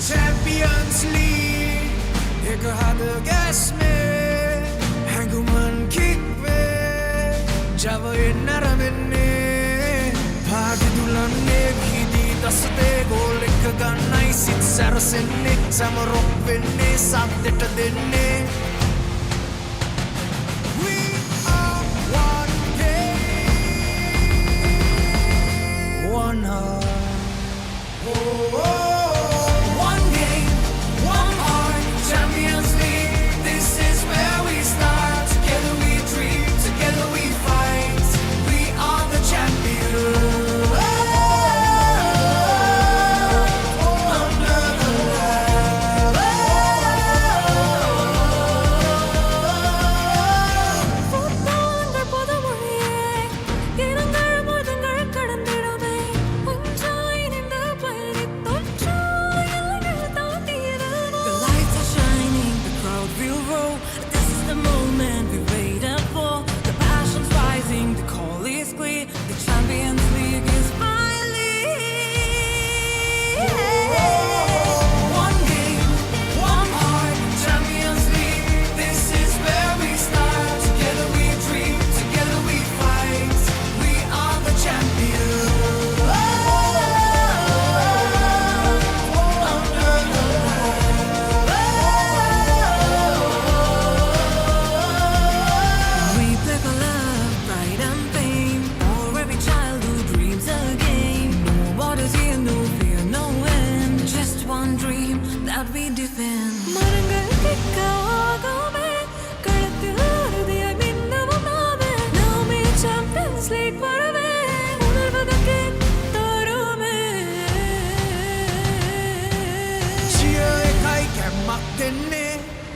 Champions League, एक हाथ gas में, हैंगुमन kick में, जब ये नरमने, भाग दुलाने भी दी दस्ते गोल एक गन्नाई सित सरसने, समरों बिन्ने साथ देने. We are one game, one heart. One game, one heart, Champions League. This is where we start. Together we dream, together we fight. We are the champions. Under the light. Football under பொதுமொழியே, இரங்கள் மதங்கள் கடந்திடுமே. நிற்காகவே களத்தில் அறுதியாய் மின்னவும் நாமே நாமே champions league வரவே உணர்வதற்கு தருமே Cheer එකයි කැම්මක් දෙන්නේ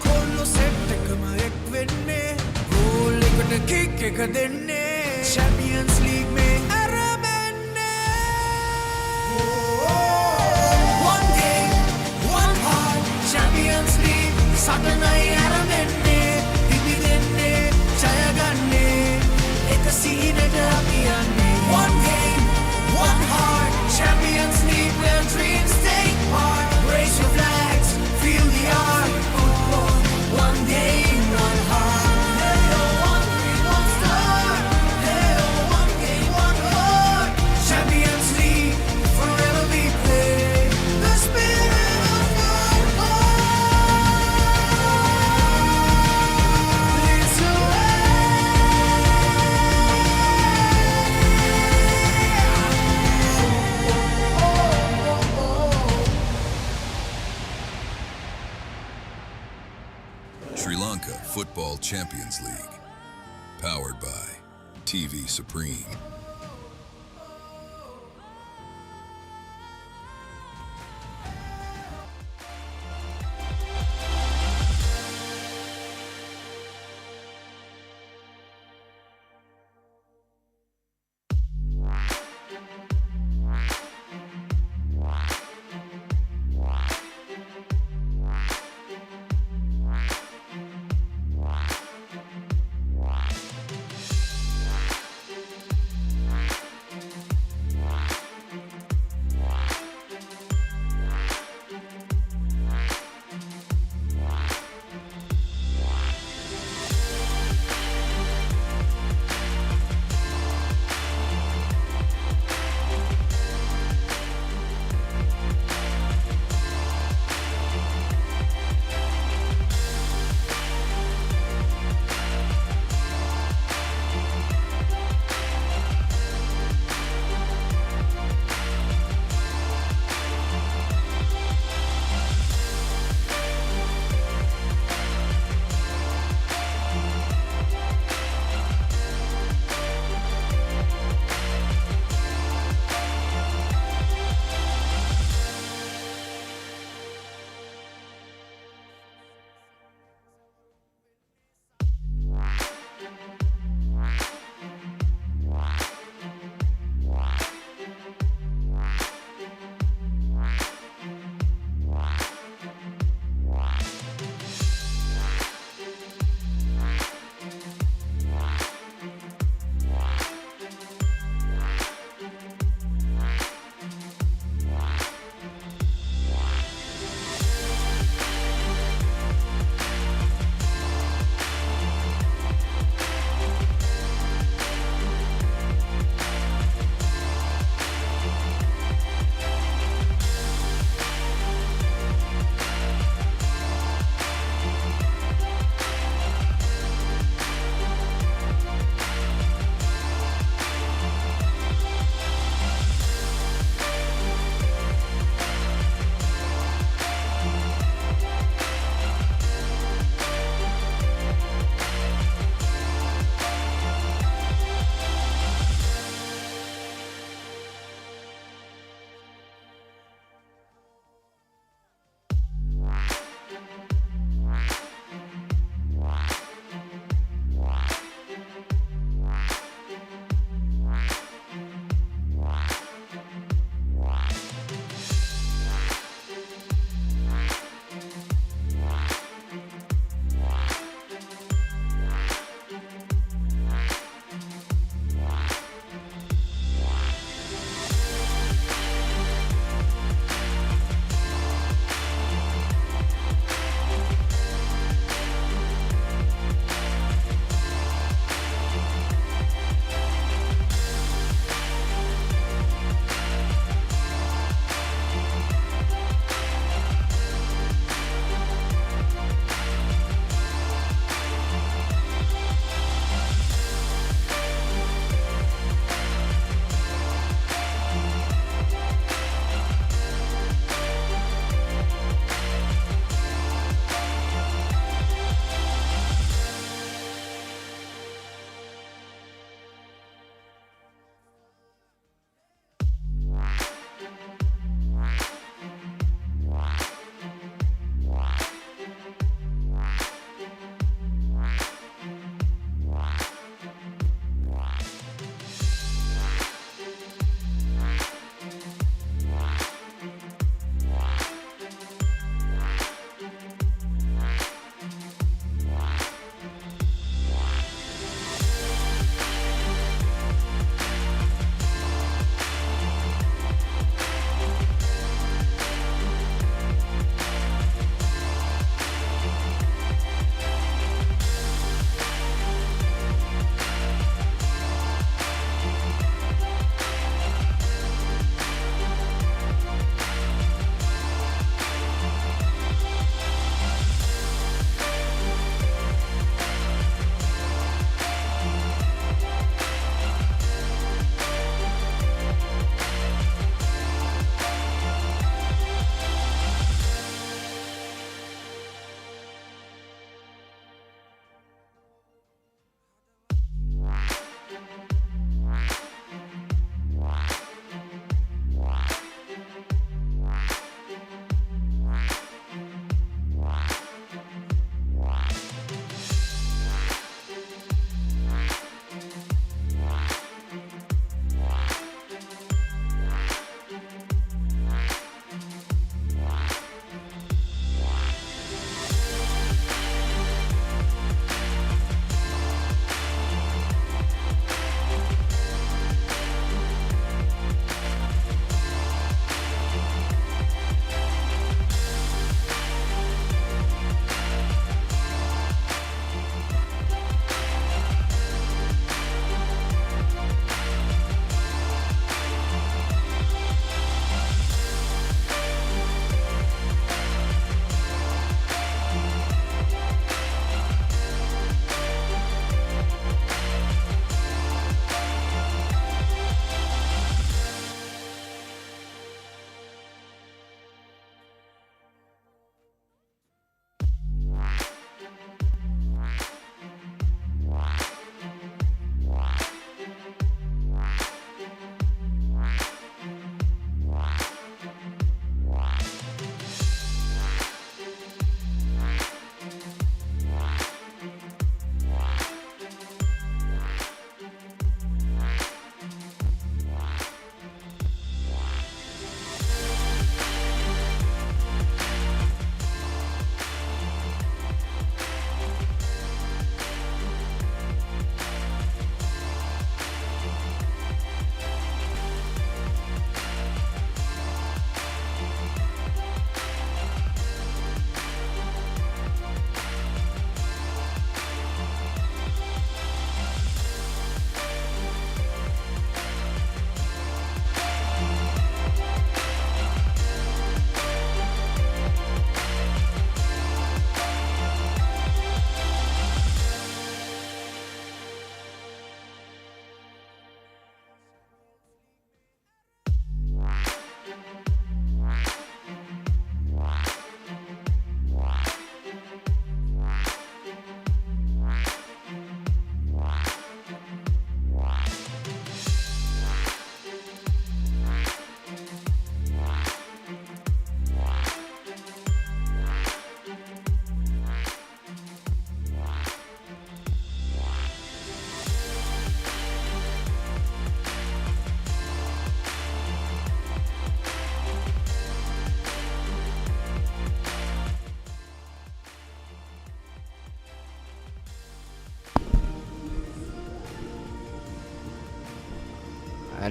කොල්ලෝ සෙට් එකම එක් වෙන්නේ ගෝල් එකට කික් එක දෙන්නේ Champions League මේ ඇරඹෙන්නේ One game, one heart Champions League සටනයි ඇරඹෙන්නේ දිවි දෙන්නේ ජය ගන්නේ එක සීනට අපි යන්නේ One game, one heart Champions League where dreams take part Raise your flags, feel the art Football, one game, one heart Hey yo, one dream, one star Hey yo, one game, one heart Champions League, forever we play The spirit of football leads the way Sri Lanka Football Champions League. Powered by TV Supreme.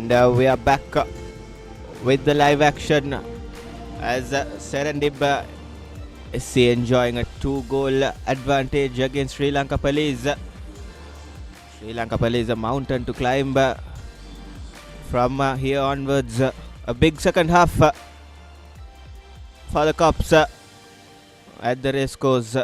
And we are back with the live action as SERENDIB SC enjoying a 2-goal advantage against Sri Lanka Police. Sri Lanka Police a mountain to climb from here onwards. A big second half for the Cops at the racecourse.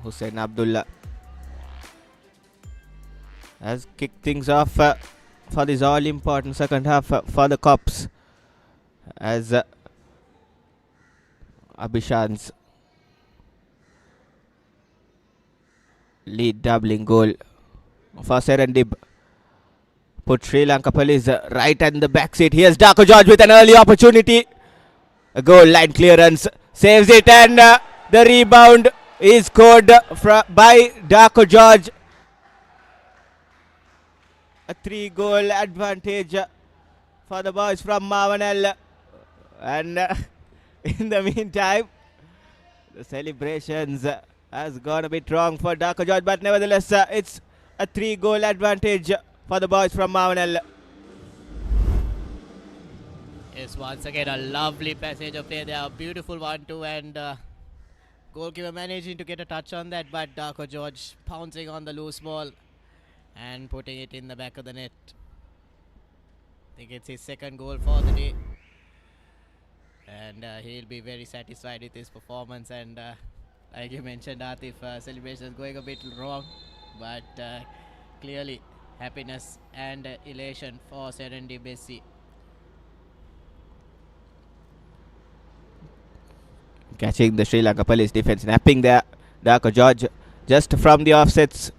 Hussein Abdullah has kicked things off for this all-important second half for the Cops as Abhishan's lead doubling goal for SERENDIB put Sri Lanka Police right in the back seat. Here's Darko George with an early opportunity. A goal line clearance, saves it, and the rebound is scored by Darko George. A 3-goal advantage for the boys from Mavanel. And in the meantime, the celebrations has gone a bit wrong for Darko George, but nevertheless, it's a 3-goal advantage for the boys from Mavanel. Yes, once again a lovely passage of play there, a beautiful 1-2, and goalkeeper managing to get a touch on that, but Darko George pouncing on the loose ball and putting it in the back of the net. I think it's his second goal for the day, and he'll be very satisfied with his performance. And like you mentioned, Atif, celebrations going a bit wrong, but clearly happiness and elation for SERENDIB SC. Catching the Sri Lanka Police defense, napping there Darko George just from the offsets,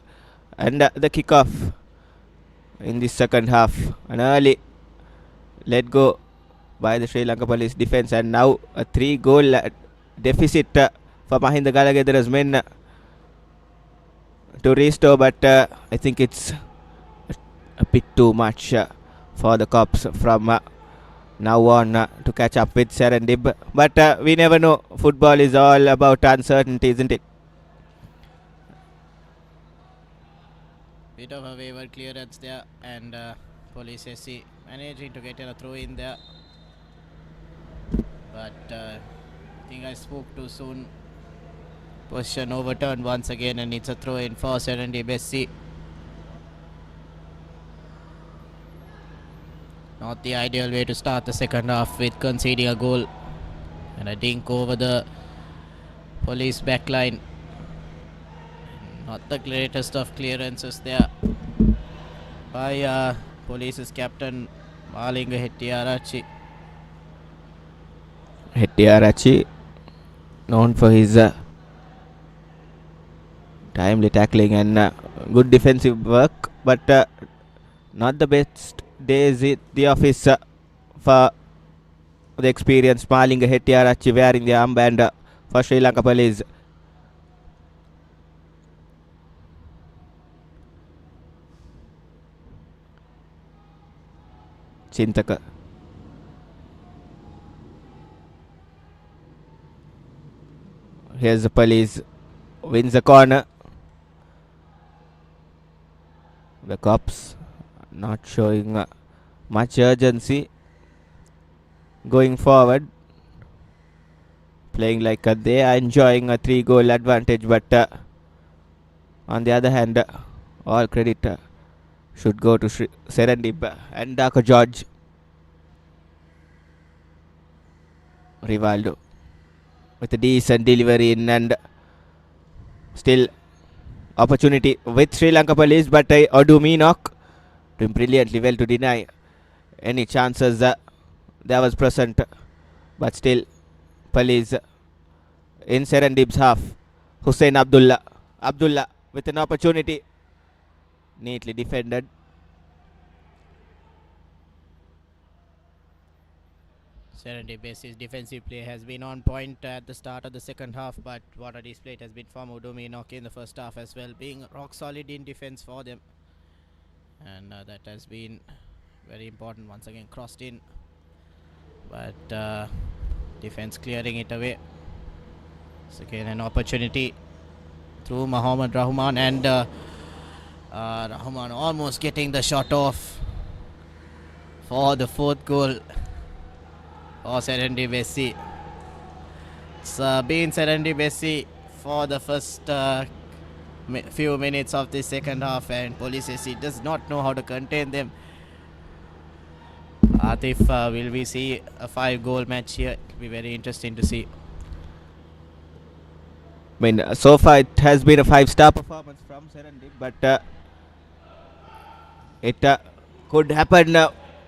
and the kickoff in the second half. An early let go by the Sri Lanka Police defense, and now a 3-goal deficit for Mahinda Galagedara's men to restore, but I think it's a bit too much for the Cops from now on to catch up with SERENDIB. But we never know. Football is all about uncertainty, isn't it? Bit of a waiver clearance there, and Police SC managing to get a throw in there. But I think I spoke too soon. Position overturned once again, and it's a throw in for SERENDIB SC. Not the ideal way to start the second half with conceding a goal, and a dink over the Police backline. Not the greatest of clearances there by Police's captain Malinga Hettiarachi. Hettiarachi, known for his timely tackling and good defensive work, but not the best days at the office for the experienced Malinga Hettiarachi wearing the armband for Sri Lanka Police. Chintaka. Here's the Police, wins the corner. The Cops not showing much urgency going forward, playing like they are enjoying a 3-goal advantage, but on the other hand, all credit should go to SERENDIB and Darko George. Rivaldo with a decent delivery in, and still opportunity with Sri Lanka Police, but Odu Meenok doing brilliantly well to deny any chances that was present, but still Police in SERENDIB's half. Hussein Abdullah with an opportunity, neatly defended. Serendib's defensive play has been on point at the start of the second half, but what a display it has been from Udumi Inoki in the first half as well, being rock solid in defense for them. And that has been very important. Once again crossed in, but defense clearing it away. So again an opportunity through Muhammad Rahman, and Rahman almost getting the shot off for the fourth goal for Serendib. It's been Serendib for the first few minutes of the second half, and Police SC does not know how to contain them. Atif, will we see a 5-goal match here? It will be very interesting to see. I mean, so far it has been a 5-star performance from Serendib, but it could happen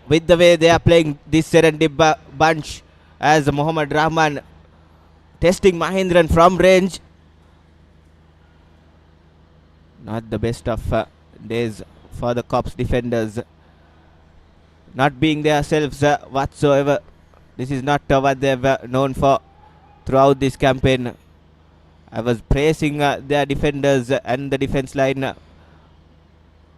with the way they are playing this Serendib bunch, as Muhammad Rahman testing Mahindran from range. Not the best of days for the Cops defenders, not being themselves whatsoever. This is not what they've known for throughout this campaign. I was praising their defenders and the defense line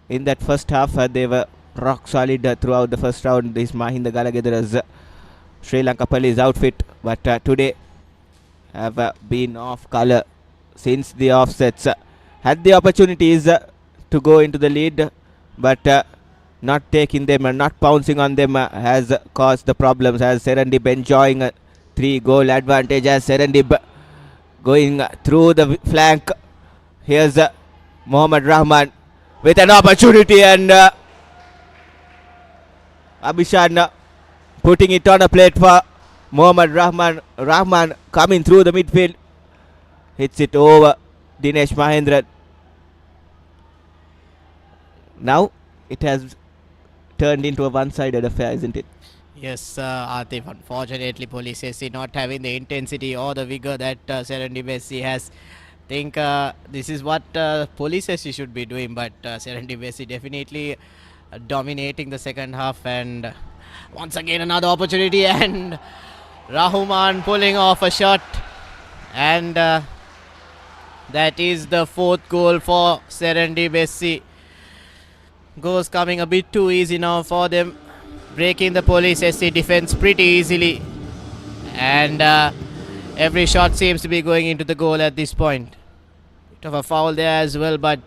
in that first half. They were rock solid throughout the first round. This Mahinda Galagedara's Sri Lanka Police outfit, but today have been off colour since the offsets. Had the opportunities to go into the lead, but not taking them and not pouncing on them has caused the problems, as Serendib enjoying a 3-goal advantage, as Serendib going through the flank. Here's Muhammad Rahman with an opportunity, and Abhishan putting it on a plate for Muhammad Rahman. Rahman coming through the midfield, hits it over Dinesh Mahindran. Now it has turned into a one-sided affair, isn't it? Yes, Atif, unfortunately Police SC not having the intensity or the vigor that Serendib SC has. Think this is what Police SC should be doing, but Serendib SC definitely dominating the second half. And once again another opportunity, and Rahman pulling off a shot, and that is the fourth goal for Serendib SC. Goals coming a bit too easy now for them, breaking the Police SC defense pretty easily, and every shot seems to be going into the goal at this point. Bit of a foul there as well, but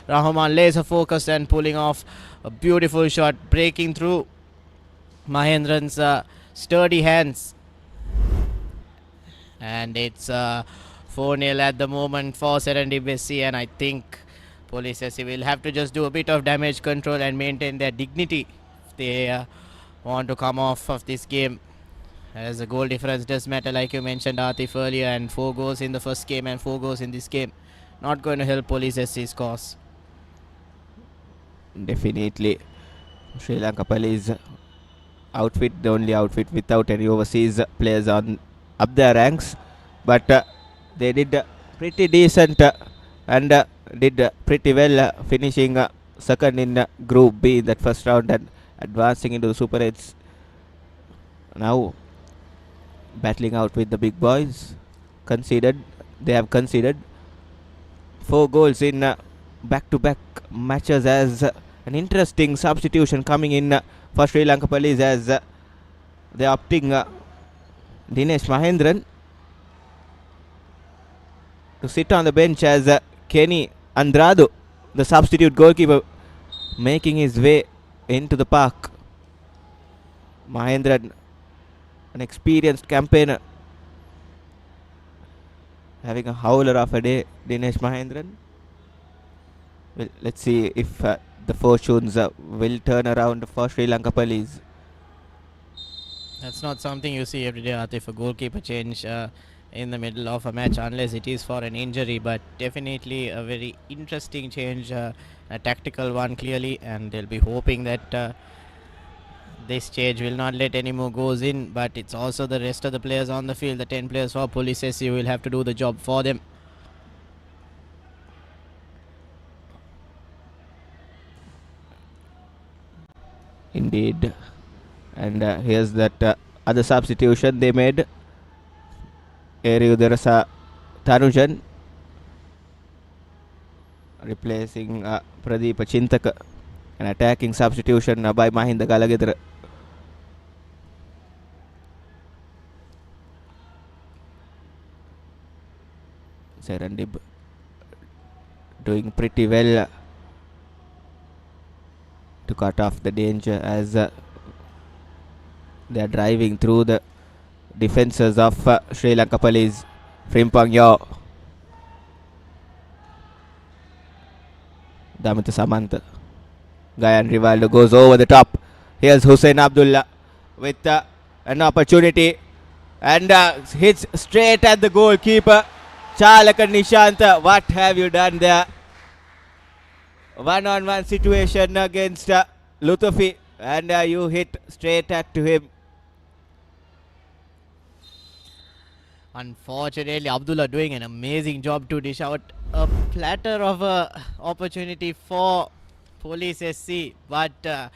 Rahman laser focused and pulling off a beautiful shot, breaking through Mahindran's sturdy hands, and it's 4-0 at the moment for Serendib SC. And I think Police SC will have to just do a bit of damage control and maintain their dignity if they want to come off of this game, as the goal difference does matter, like you mentioned, Atif, earlier, and 4 goals in the first game and 4 goals in this game not going to help Police SC's cause. Definitely. Sri Lanka Police outfit, the only outfit without any overseas players on up their ranks, but they did pretty decent and did pretty well, finishing second in Group B in that first round and advancing into the Super 8s. Now battling out with the big boys. They have conceded 4 goals in back-to-back matches, as an interesting substitution coming in for Sri Lanka Police, as they are opting Dinesh Mahindran to sit on the bench, as Kenny Andrado, the substitute goalkeeper, making his way into the park. Mahindran, an experienced campaigner, having a howler of a day, Dinesh Mahindran. Well, let's see if the fortunes will turn around for Sri Lanka Police. That's not something you see every day, Atif, a goalkeeper change in the middle of a match, unless it is for an injury, but definitely a very interesting change, a tactical one clearly, and they'll be hoping that this change will not let any more goals in, but it's also the rest of the players on the field, the 10 players for Police SC, will have to do the job for them. Indeed. And here's that other substitution they made. Eriyudarasa Tanujan replacing Pradeep Chintaka. An attacking substitution by Mahinda Galagedra. Serendib doing pretty well to cut off the danger as they are driving through the defences of Sri Lanka Police. Frimpong Yo, Damita Samanta, Gayan Rivaldo goes over the top. Here's Hussein Abdullah with an opportunity and hits straight at the goalkeeper. Chalaka Nishanta, what have you done there? One-on-one situation against Lutfi, and you hit straight at to him. Unfortunately, Abdullah doing an amazing job to dish out a platter of opportunity for Police SC, but I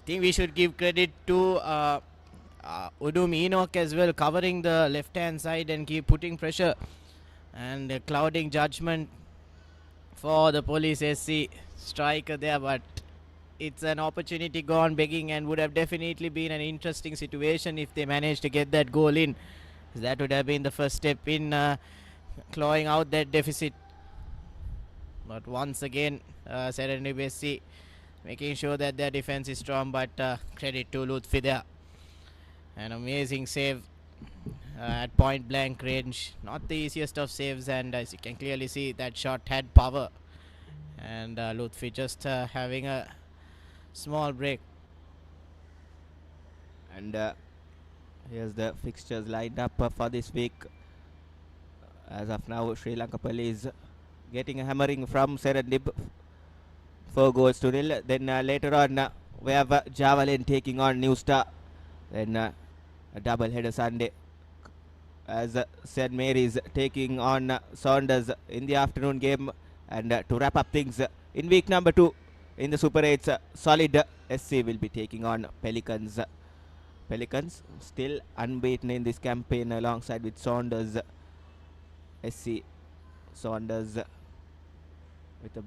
think we should give credit to Udum Enoch as well, covering the left-hand side and keep putting pressure and clouding judgment for the Police SC striker there, but it's an opportunity gone begging and would have definitely been an interesting situation if they managed to get that goal in. That would have been the first step in clawing out that deficit. But once again, SERENDIB SC making sure that their defense is strong, but credit to Lutfi there. An amazing save at point blank range. Not the easiest of saves, and as you can clearly see, that shot had power. And Lutfi just having a small break. And here's the fixtures lined up for this week. As of now, Sri Lanka Police getting a hammering from Serendib, 4-0. Then later on, we have Javelin taking on New Star. Then a double header Sunday as St. Mary's taking on Saunders in the afternoon game. And to wrap up things in week number 2 in the Super 8s, Solid SC will be taking on Pelicans. Pelicans still unbeaten in this campaign alongside with Saunders SC. Saunders with a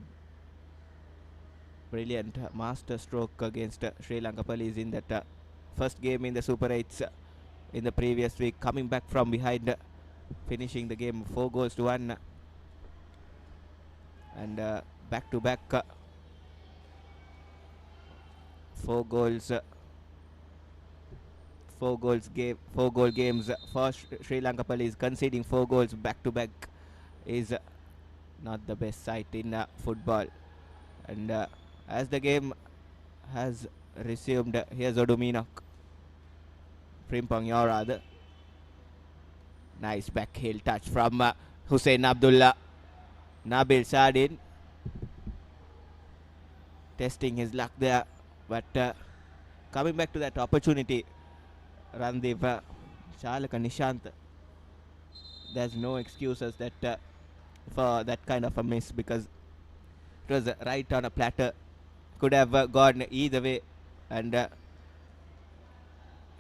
brilliant master stroke against Sri Lanka Police in that first game in the Super 8s in the previous week, coming back from behind, finishing the game 4-1. And back to back 4 goal games for Sri Lanka Police. Conceding 4 goals back to back is not the best sight in football. And as the game has resumed, here's Oduminok. Frimpong Yor rather. Nice back heel touch from Hussein Abdullah. Nabil Sardin testing his luck there, but coming back to that opportunity, Randeep, Chalaka Nishant, there's no excuses that for that kind of a miss, because it was right on a platter, could have gone either way, and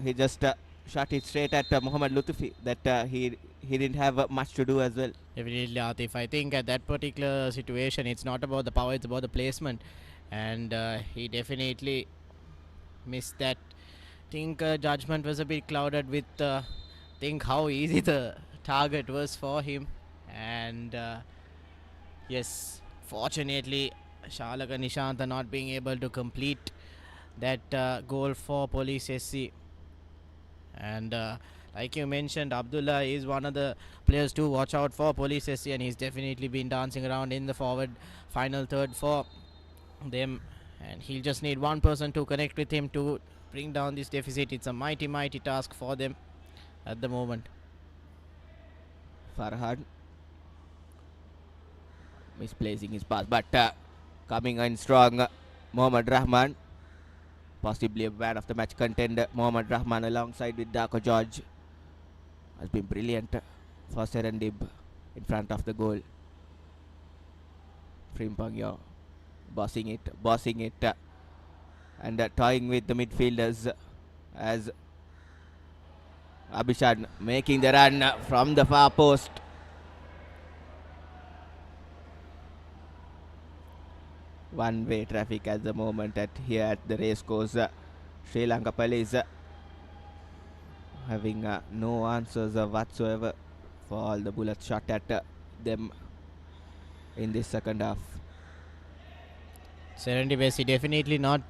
he just shot it straight at Mohammad Lutfi, that he didn't have much to do as well. Definitely, Atif. I think at that particular situation, it's not about the power, it's about the placement. And he definitely missed that. I think judgment was a bit clouded with think how easy the target was for him. And yes, fortunately, Shalaka Nishanta not being able to complete that goal for Police SC. And like you mentioned, Abdullah is one of the players to watch out for Police SC, and he's definitely been dancing around in the forward final third for them, and he'll just need one person to connect with him to bring down this deficit. It's a mighty task for them at the moment. Farhad misplacing his pass, but coming in strong, Mohammad Rahman, possibly a man of the match contender. Mohammad Rahman alongside with Darko George has been brilliant for Serendib in front of the goal. Frimpong Yor bossing it and toying with the midfielders as Abhishek making the run from the far post. One-way traffic at the moment here at the racecourse. Sri Lanka police having no answers whatsoever for all the bullets shot at them in this second half. SERENDIB definitely not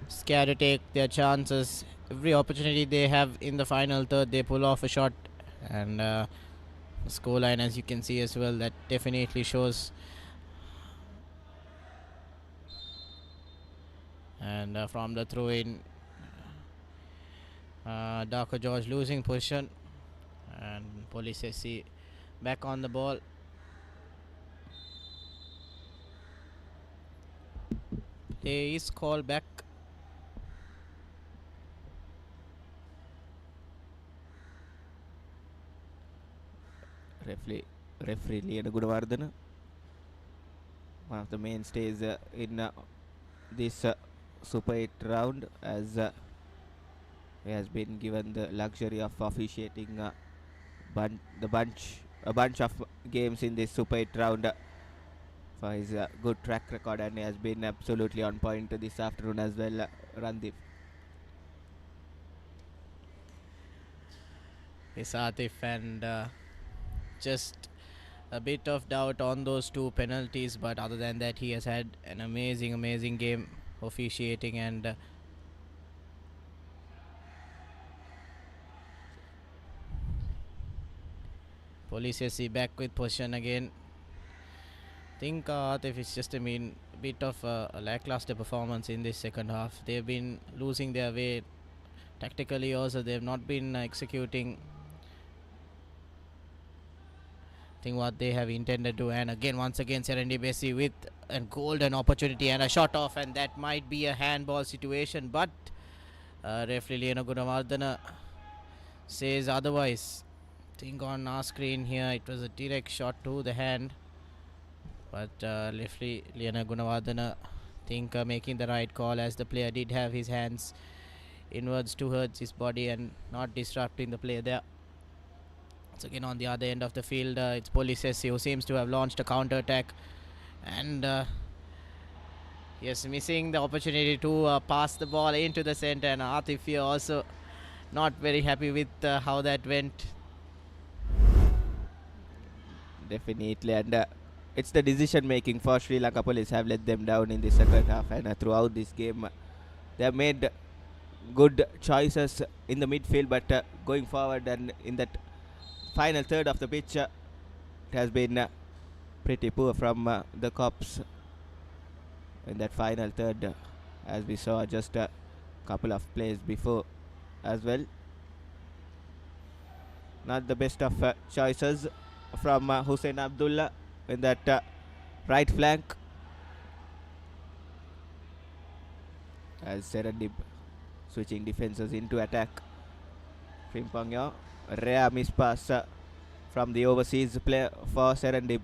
scared to take their chances. Every opportunity they have in the final third, they pull off a shot, and the scoreline, as you can see as well, that definitely shows. And from the throw in, Darko George losing position, and Police SC back on the ball. Play is called back. Referee Liana Gunawardana, one of the mainstays in this Super 8 round, as he has been given the luxury of officiating a bunch of games in this Super 8 round for his good track record, and he has been absolutely on point this afternoon as well. Randip. Is Atif, and just a bit of doubt on those two penalties, but other than that, he has had an amazing game officiating, and Police SC back with possession again. I think Atif is just bit of a lackluster performance in this second half. They've been losing their way tactically also. They've not been executing what they have intended to, and once again SERENDIB with a golden opportunity and a shot off, and that might be a handball situation, but referee Liana Gunawardana says otherwise. I think on our screen here it was a direct shot to the hand, but referee Liana Gunawardana making the right call, as the player did have his hands inwards towards his body and not disrupting the play there. So again, on the other end of the field, it's Police SC who seems to have launched a counter attack, and yes, missing the opportunity to pass the ball into the center, and Atif here also not very happy with how that went. Definitely, and it's the decision making for Sri Lanka Police have let them down in the second half, and throughout this game they have made good choices in the midfield, but going forward and in that final third of the pitch, it has been pretty poor from the Cops in that final third, as we saw just a couple of plays before as well. Not the best of choices from Hussein Abdullah in that right flank, as SERENDIB switching defenses into attack. Frimpongyo, rare miss pass from the overseas player for SERENDIB.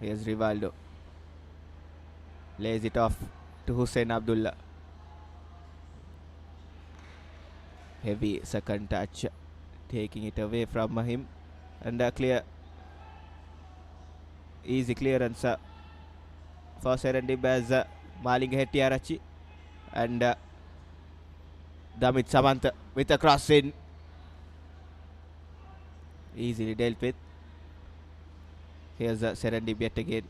Here's Rivaldo, lays it off to Hussein Abdullah. Heavy second touch, taking it away from him, and a clear, easy clearance for SERENDIB as Malinga Hettiarachi and Damit Samantha with a cross in, easily dealt with. Here's SERENDIB yet again.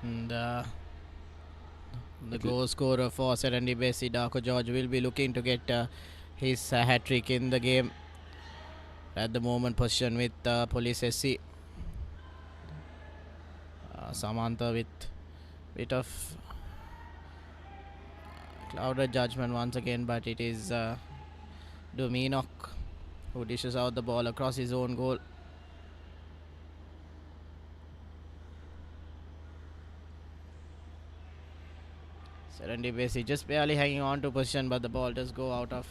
And the goal scorer for SERENDIB, Darko George, will be looking to get his hat-trick in the game. At the moment, position with Police SC. Samantha with bit of clouded judgment once again, but it is Dominok who dishes out the ball across his own goal. SERENDIB just barely hanging on to position, but the ball does go out of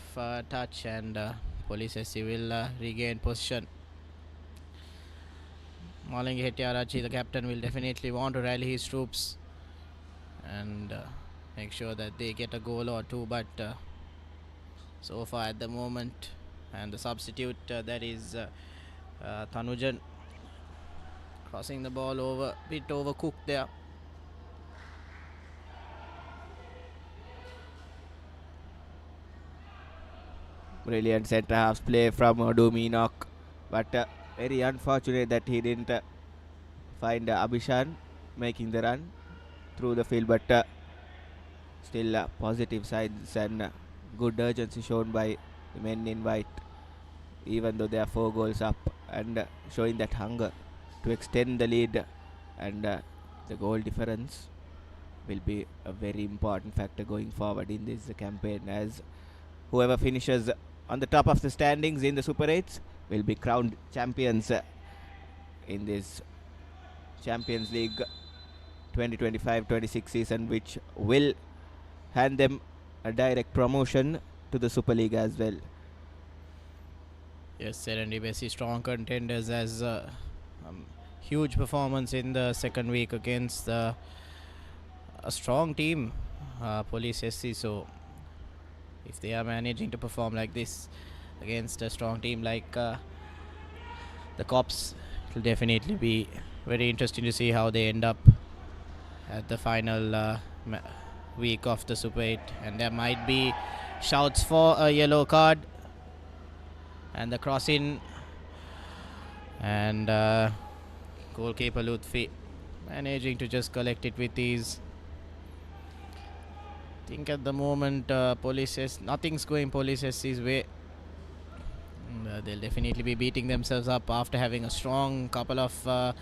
touch, and Police SC will regain position. Malinga Hettiarachchi, the captain, will definitely want to rally his troops and make sure that they get a goal or two, but so far at the moment, and the substitute, that is Tanujan, crossing the ball over, bit overcooked there. Brilliant centre half play from Dominok, but very unfortunate that he didn't find Abhishan making the run through the field, but still positive signs and good urgency shown by the men in white, even though they are 4 goals up, and showing that hunger to extend the lead, and the goal difference will be a very important factor going forward in this campaign, as whoever finishes on the top of the standings in the Super 8s will be crowned champions in this Champions League 2025-26 season, which will hand them a direct promotion to the Super League as well. Yes, SERENDIB strong contenders, as huge performance in the second week against a strong team, Police SC. So if they are managing to perform like this against a strong team like the Cops, it will definitely be very interesting to see how they end up at the final week of the Super 8. And there might be shouts for a yellow card, and the cross in, and goalkeeper Lutfi managing to just collect it with ease. I think at the moment nothing's going Police SC's way. They'll definitely be beating themselves up after having a strong couple of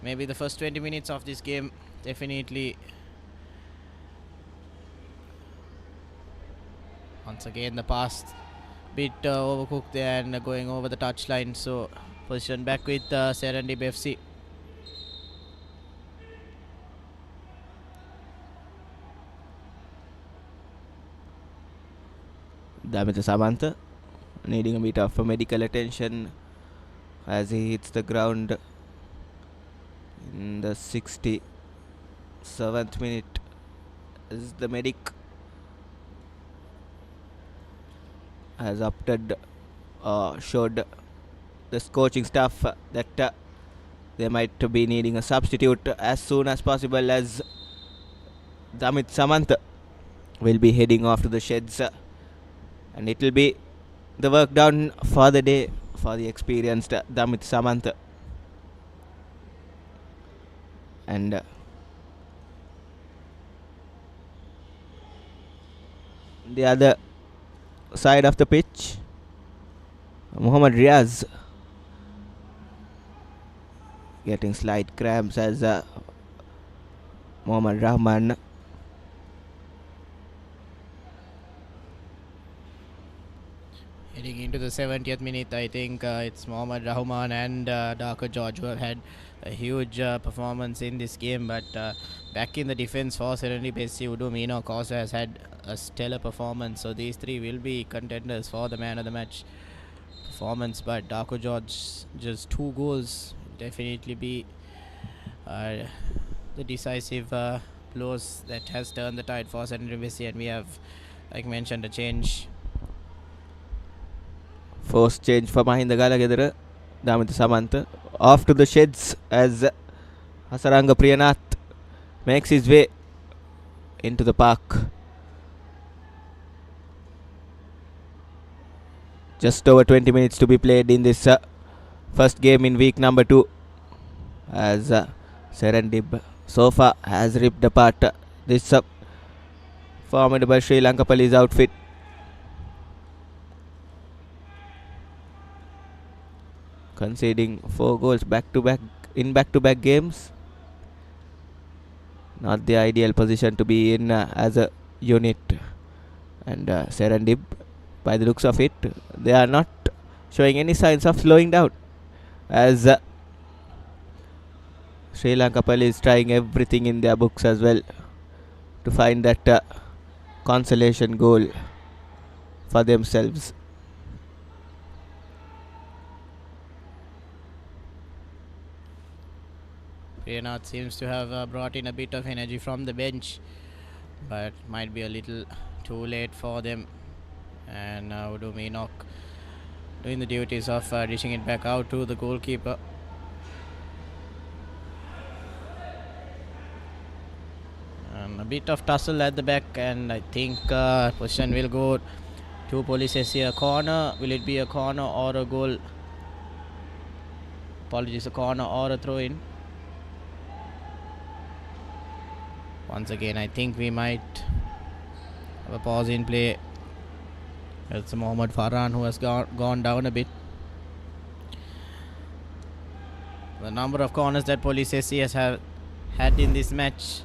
maybe the first 20 minutes of this game. Definitely, once again the pass bit overcooked there and going over the touchline. So position back with SERENDIB FC. Damita Samantha needing a bit of medical attention as he hits the ground in the 67th minute, as the medic has showed the coaching staff that they might be needing a substitute as soon as possible, as Damit Samant will be heading off to the sheds, and it will be the work done for the day for the experienced Damit Samant. And the other side of the pitch, Muhammad Riaz getting slight cramps, as Muhammad Rahman heading into the 70th minute. I think it's Mohammad Rahman and Darko George who have had a huge performance in this game, but back in the defense for SERENDIB SC, Udo Meenok also has had a stellar performance. So these three will be contenders for the man of the match performance, but Darko George just 2 goals will definitely be the decisive blows that has turned the tide for SERENDIB SC. And we have, like mentioned, a change. Forced change for Mahinda Galagedara. Damita Samanta off to the sheds as Hasaranga Priyanath makes his way into the park. Just over 20 minutes to be played in this first game in week number 2, as SERENDIB so far has ripped apart this formidable Sri Lanka Police outfit. Conceding 4 goals back-to-back in back-to-back games. Not the ideal position to be in as a unit. And SERENDIB, by the looks of it, they are not showing any signs of slowing down, as Sri Lanka Police trying everything in their books as well to find that consolation goal for themselves. Priyanath seems to have brought in a bit of energy from the bench, but might be a little too late for them. And now Udu Meenok doing the duties of dishing it back out to the goalkeeper. And a bit of tussle at the back, and I think position will go to Police here. Corner. Will it be a corner or a goal? Apologies, a corner or a throw in. Once again, I think we might have a pause in play. It's Mohammad Farhan who has gone down a bit. The number of corners that Police SC has had in this match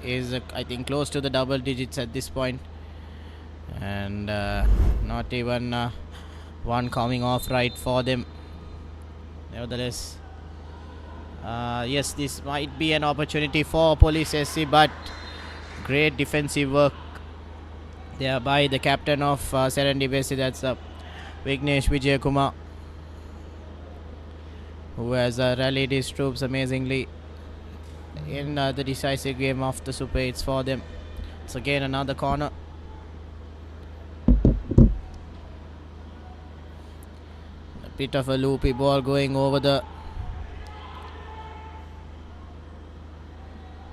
is I think close to the double digits at this point, and not even one coming off right for them. Nevertheless, yes, this might be an opportunity for Police SC, but great defensive work there by the captain of SERENDIB, that's Vignesh Vijayakumar, who has rallied his troops amazingly in the decisive game of the Super 8s for them. It's again another corner. A bit of a loopy ball going over the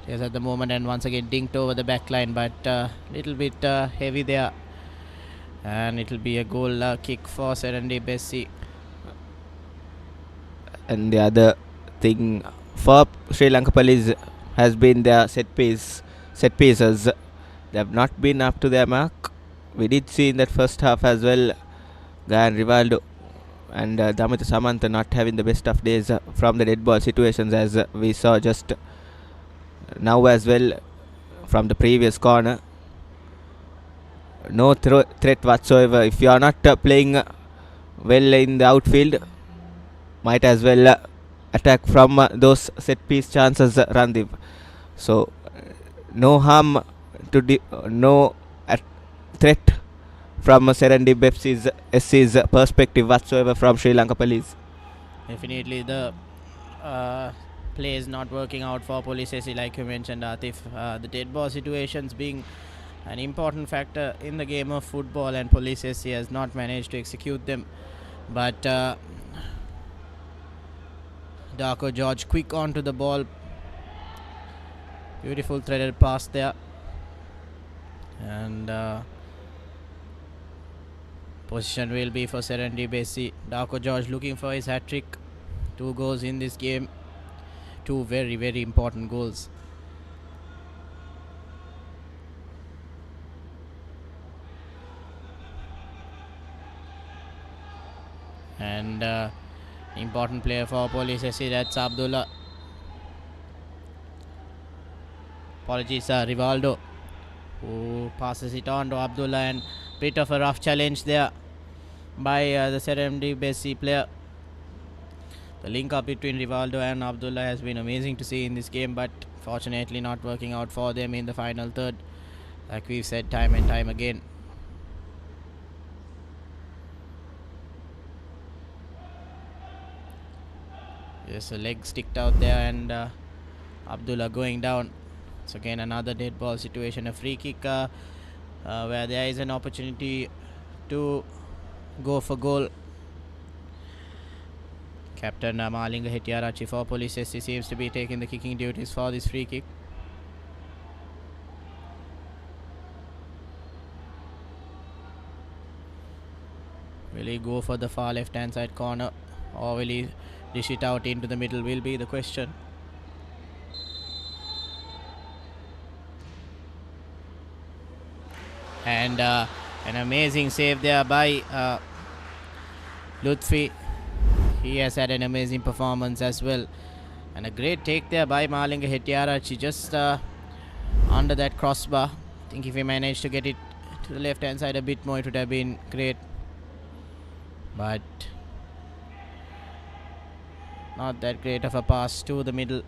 chairs at the moment, and once again dinked over the back line, but a little bit heavy there, and it'll be a goal kick for SERENDIB SC. And the other thing for Sri Lanka Police has been their set pieces. They have not been up to their mark. We did see in that first half as well, Gayan Rivaldo and Damita Samantha not having the best of days from the dead ball situations, as we saw just now as well from the previous corner. No threat whatsoever. If you are not playing well in the outfield, might as well attack from those set piece chances, Randeep. So no harm to no threat from SERENDIB SC's perspective whatsoever from Sri Lanka Police. Definitely the play is not working out for Police SC, like you mentioned, Atif. The dead ball situations being an important factor in the game of football, and Police SC has not managed to execute them. But Darko George quick onto the ball. Beautiful threaded pass there. And position will be for SERENDIB SC. Darko George looking for his hat-trick. 2 goals in this game. 2 very, very important goals. And important player for Police SC, that's Abdullah. Apologies, Rivaldo, who passes it on to Abdullah, and bit of a rough challenge there by the SERENDIB SC player. The link up between Rivaldo and Abdullah has been amazing to see in this game, but fortunately not working out for them in the final third, like we've said time and time again. There's a leg sticked out there, and Abdullah going down. So again another dead ball situation, a free kick where there is an opportunity to go for goal. Captain Malinga Hettiarachchi for Police SC seems to be taking the kicking duties for this free kick. Will he go for the far left hand side corner, or will he dish it out into the middle, will be the question. And an amazing save there by Lutfi. He has had an amazing performance as well, and a great take there by Malinga Hettiarachchi, just under that crossbar. I think if he managed to get it to the left hand side a bit more, it would have been great, but not that great of a pass to the middle,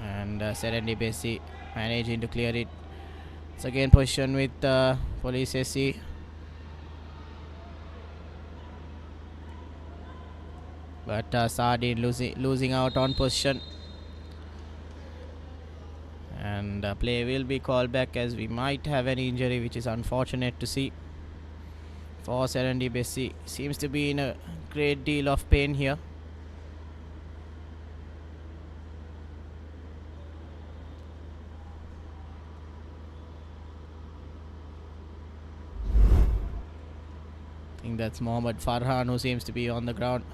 and SERENDIB SC managing to clear it. It's again position with Police SC. But Sardin losing out on position. And play will be called back as we might have an injury, which is unfortunate to see. For SERENDIB seems to be in a great deal of pain here. I think that's Mohammad Farhan who seems to be on the ground.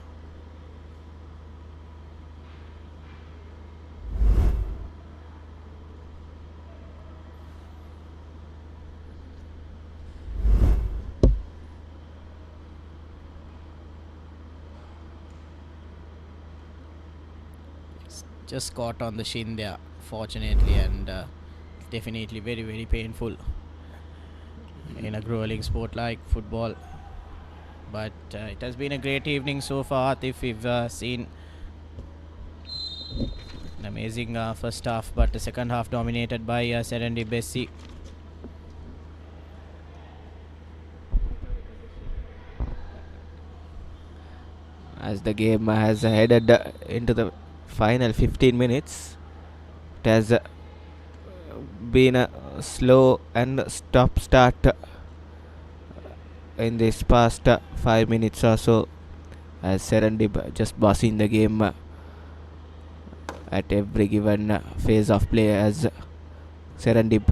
Just caught on the shin there, fortunately, and definitely very, very painful in a grueling sport like football. But it has been a great evening so far, Atif. We've seen an amazing first half, but the second half dominated by SERENDIB. As the game has headed into the final 15 minutes, it has been a slow and stop start in this past 5 minutes or so, as SERENDIB just bossing the game at every given phase of play, as SERENDIB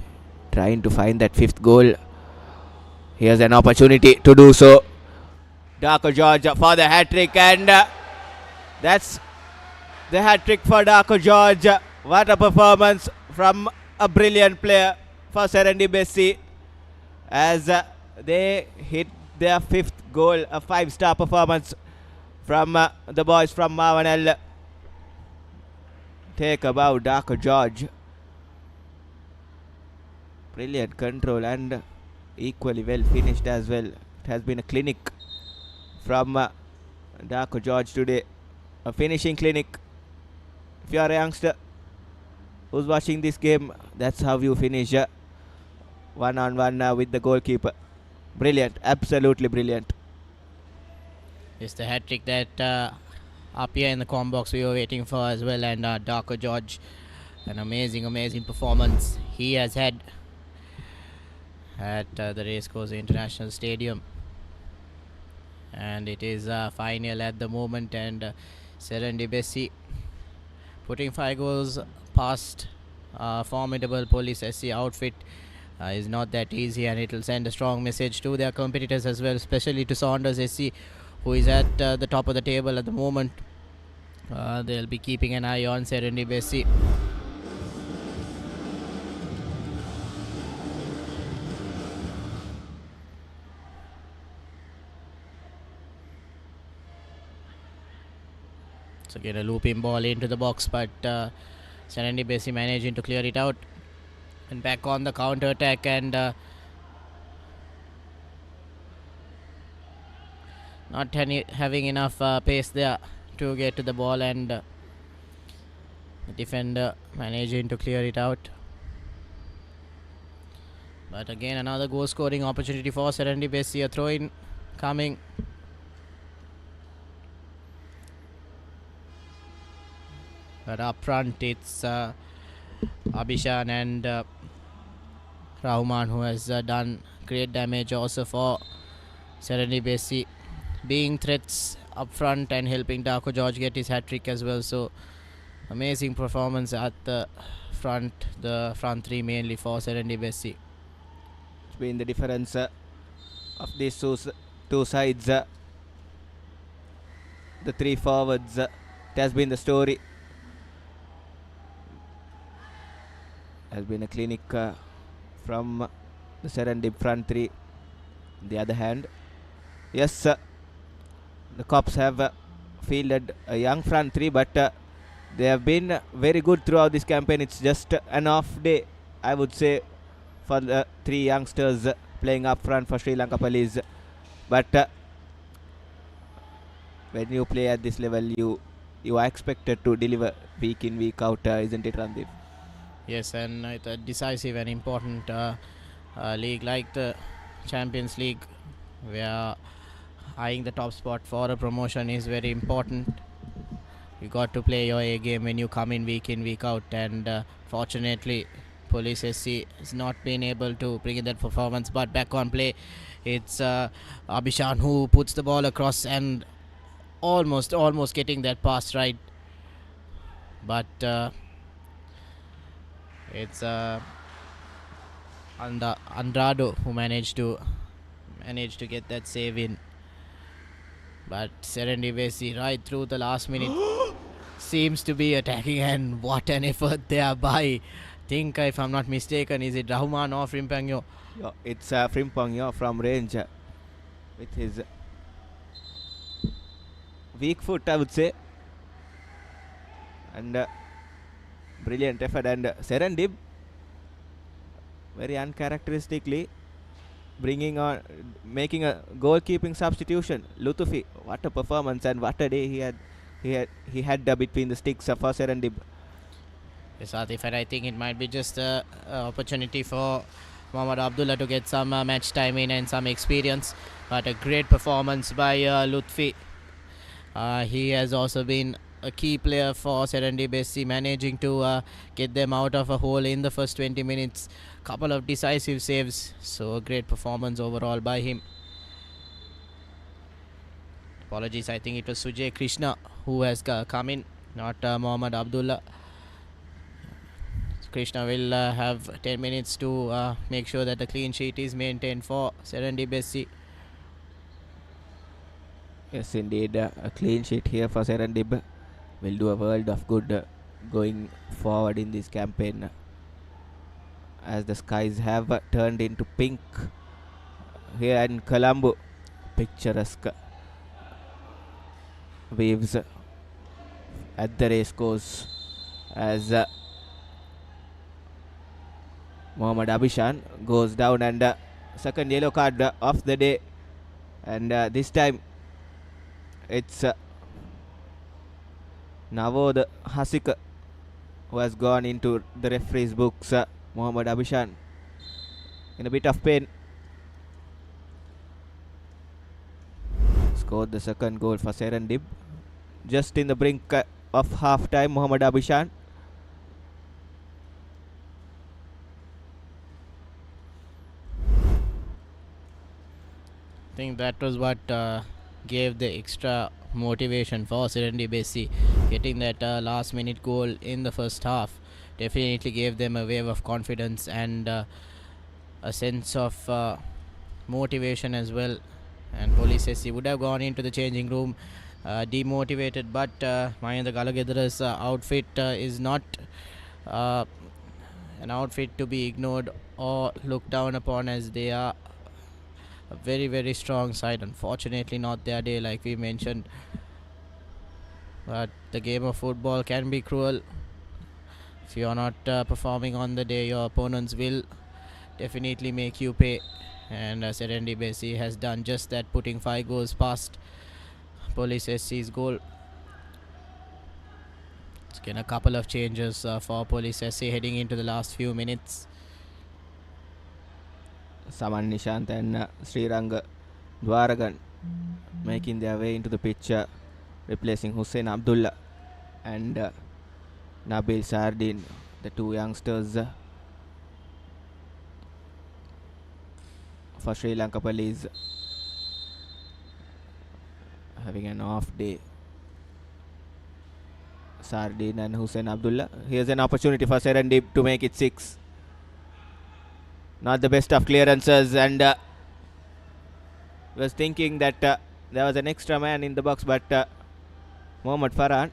trying to find that fifth goal. Here's an opportunity to do so. Darko George for the hat-trick, and that's the hat-trick for Darko George. What a performance from a brilliant player for SERENDIB, as they hit their fifth goal, a 5-star performance from the boys from Mavanel. Take a bow, Darko George. Brilliant control and equally well finished as well. It has been a clinic from Darko George today, a finishing clinic. If you are a youngster who's watching this game, that's how you finish one-on-one with the goalkeeper. Brilliant, absolutely brilliant. It's the hat trick that up here in the com box we were waiting for as well, and Darko George, an amazing performance he has had at the Racecourse International Stadium. And it is final at the moment, and SERENDIB putting 5 goals past formidable Police SC outfit is not that easy, and it will send a strong message to their competitors as well, especially to Saunders SC, who is at the top of the table at the moment. They'll be keeping an eye on SERENDIB. So get a looping ball into the box, but SERENDIB managing to clear it out. And back on the counter attack, and not having enough pace there to get to the ball, and the defender managing to clear it out. But again, another goal scoring opportunity for SERENDIB. A throw in coming. But up front, it's Abhishan and Rahman who has done great damage also for SERENDIB, being threats up front and helping Darko George get his hat-trick as well. So amazing performance at the front three mainly for SERENDIB. It's been the difference of these two sides. The three forwards, it has been the story. Has been a clinic from the SERENDIB front three. On the other hand, yes, the Cops have fielded a young front three, but they have been very good throughout this campaign. It's just an off day, I would say, for the three youngsters playing up front for Sri Lanka Police. But when you play at this level, you are expected to deliver week in, week out, isn't it, Randeep? Yes, and it's a decisive and important league like the Champions League, where eyeing the top spot for a promotion is very important. You got to play your A game when you come in, week out, and fortunately, Police SC has not been able to bring in that performance. But back on play, it's Abhishan who puts the ball across and almost getting that pass right. But it's Andrado who managed to get that save in. But Serendib right through the last minute seems to be attacking, and what an effort there by, think if I'm not mistaken, is it Rahman or Frimpangyo? Yeah, it's Frimpangyo from range with his weak foot, I would say. And brilliant effort. And Serendib very uncharacteristically making a goalkeeping substitution. Lutufi, what a performance and what a day he had between the sticks for Serendib. Yes, Atif, and I think it might be just an opportunity for Mohammad Abdullah to get some match time in and some experience. But a great performance by Lutfi. He has also been a key player for Serendib SC, managing to get them out of a hole in the first 20 minutes. Couple of decisive saves, so a great performance overall by him. Apologies, I think it was Sujay Krishna who has come in, not Mohammad Abdullah. Krishna will have 10 minutes to make sure that the clean sheet is maintained for Serendib SC. Yes, indeed, a clean sheet here for Serendib will do a world of good going forward in this campaign, as the skies have turned into pink here in Colombo. Picturesque waves at the race course as Mohammad Abhishan goes down, and second yellow card of the day, and this time it's Navod Hasik who has gone into the referee's books. Mohammad Abhishan in a bit of pain scored the second goal for Serendib just in the brink of half time. Mohammad Abhishan. I think that was what gave the extra motivation for Serendib SC. Getting that last minute goal in the first half definitely gave them a wave of confidence and a sense of motivation as well. And Police SC would have gone into the changing room demotivated, but Mahendra Galagedara's outfit is not an outfit to be ignored or looked down upon, as they are a very strong side. Unfortunately not their day, like we mentioned, but the game of football can be cruel. If you are not performing on the day, your opponents will definitely make you pay, and Serendib SC has done just that, putting 5 goals past Police SC's goal. It's been a couple of changes for Police SC heading into the last few minutes. Saman Nishant and Srirang Dwaragan making their way into the pitch, replacing Hussein Abdullah and Nabil Sardin, the two youngsters for Sri Lanka Police, having an off day. Sardin and Hussein Abdullah. Here's an opportunity for Serendib to make it 6. Not the best of clearances, and was thinking that there was an extra man in the box, but Mohammad Farhan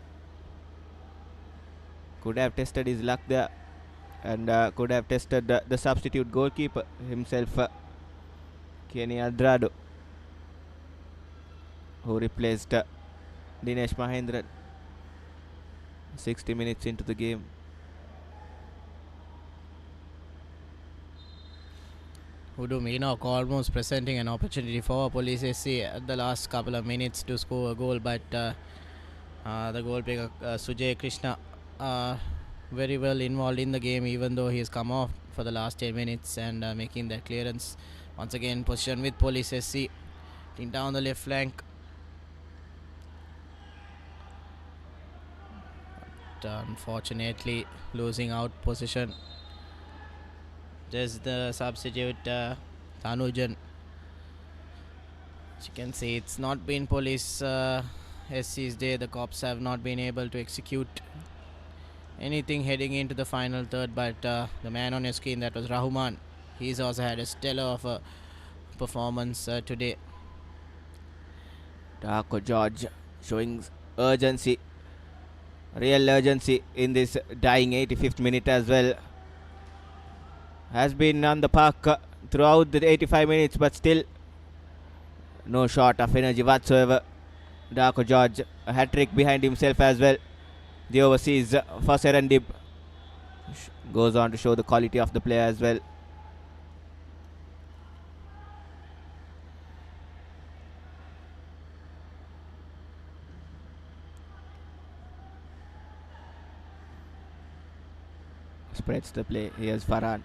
could have tested his luck there, and could have tested the substitute goalkeeper himself, Kenny Adrado, who replaced Dinesh Mahendran 60 minutes into the game. Udu Meenok almost presenting an opportunity for Police SC at the last couple of minutes to score a goal, but the goalkeeper Sujay Krishna very well involved in the game, even though he has come off for the last 10 minutes, and making that clearance. Once again, position with Police SC. down the left flank. But unfortunately, losing out position. There's the substitute Tanujan. As you can see, it's not been police SC's day. The cops have not been able to execute anything heading into the final third, but the man on your screen, that was Rahman. He's also had a stellar of a performance today. Darko George showing urgency, real urgency in this dying 85th minute as well. Has been on the park throughout the 85 minutes, but still no short of energy whatsoever. Darko George, a hat-trick behind himself as well. The overseas for Serendib goes on to show the quality of the player as well. Spreads the play. Here's Farhan.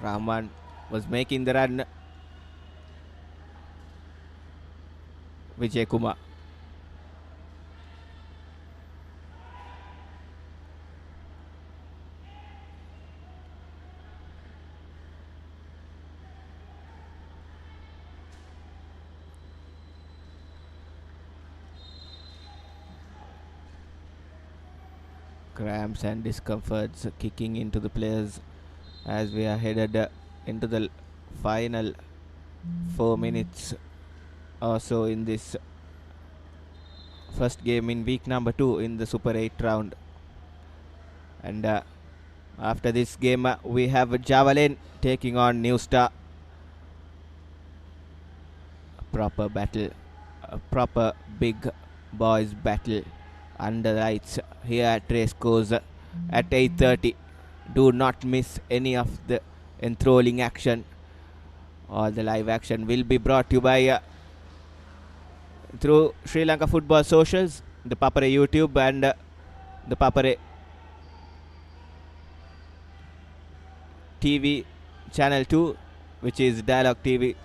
Rahman was making the run. Vijay Kumar. Cramps and discomforts kicking into the players as we are headed into the final 4 minutes or so in this first game in week number 2 in the Super 8 round. And after this game we have Javelin taking on New Star. A proper battle, a proper big boys battle under the lights here at Racecourse at 8:30. Do not miss any of the enthralling action. All the live action will be brought to you by through Sri Lanka Football Socials, the Papare YouTube and the Papare TV channel 2, which is Dialogue TV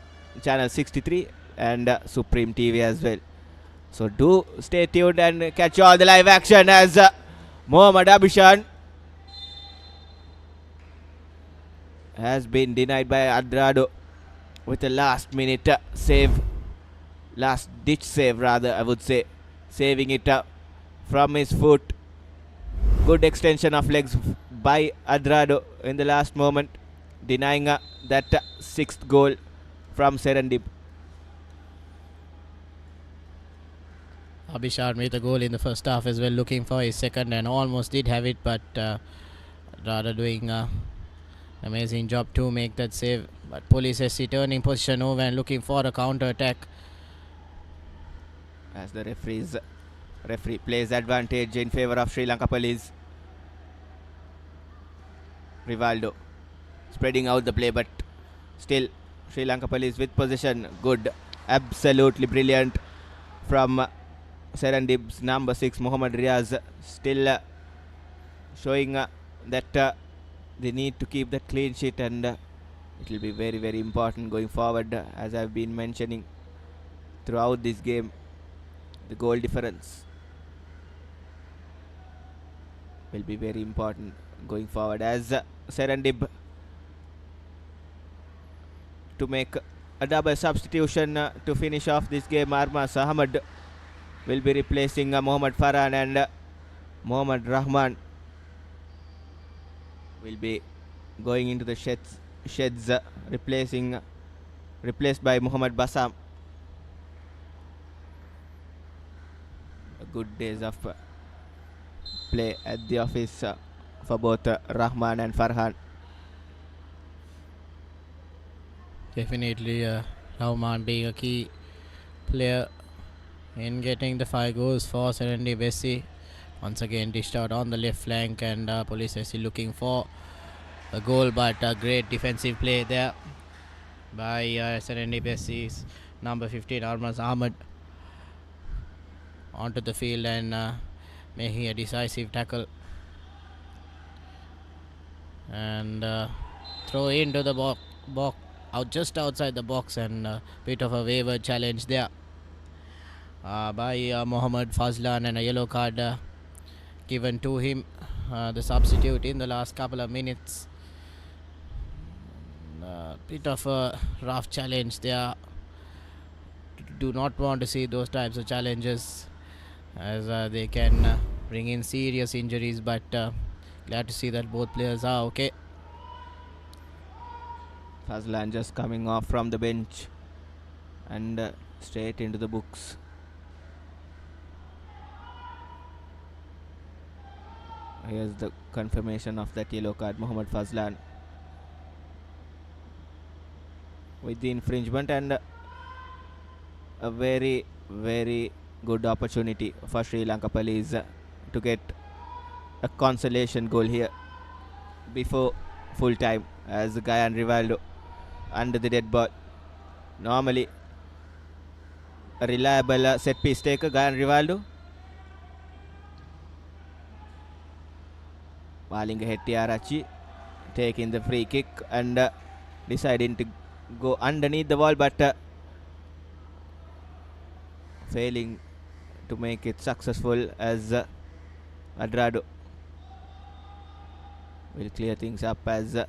channel 63 and Supreme TV as well. So do stay tuned and catch all the live action as Mohammad Abishan has been denied by Adrado with a last minute save, last ditch save rather I would say, saving it from his foot. Good extension of legs by Adrado in the last moment, denying that sixth goal from Serendib. Abhishar made the goal in the first half as well, looking for his second and almost did have it, but rather doing amazing job to make that save. But Police SC turning position over and looking for a counter attack. As the referee plays advantage in favor of Sri Lanka Police. Rivaldo spreading out the play, but still Sri Lanka Police with possession. Good, absolutely brilliant from Serendib's number 6 Mohammad Riaz, still showing that they need to keep that clean sheet, and it will be very, very important going forward. As I've been mentioning throughout this game, the goal difference will be very important going forward, as Serendib to make a double substitution to finish off this game. Armas Ahmad will be replacing Mohammad Farhan, and Mohammad Rahman will be going into the sheds replaced by Muhammad Bassam. Good days of play at the office for both Rahman and Farhan. Definitely Rahman being a key player in getting the 5 goals for Serendib SC. Once again dished out on the left flank, and Police SC looking for a goal, but a great defensive play there by Serendib SC's number 15 Armas Ahmad onto the field and making a decisive tackle, and throw into the just outside the box, and a bit of a waiver challenge there by Mohammad Fazlan, and a yellow card given to him, the substitute in the last couple of minutes. Bit of a rough challenge there. Do not want to see those types of challenges, as they can bring in serious injuries, but glad to see that both players are okay. Fazlan just coming off from the bench and straight into the books. Here's the confirmation of that yellow card. Mohammad Fazlan with the infringement, and a very, very good opportunity for Sri Lanka Police to get a consolation goal here before full time, as Gayan Rivaldo under the dead ball. Normally a reliable set piece taker, Gayan Rivaldo. Malinga Hettiarachchi taking the free kick and deciding to go underneath the wall, but failing to make it successful, as Adrado will clear things up, as there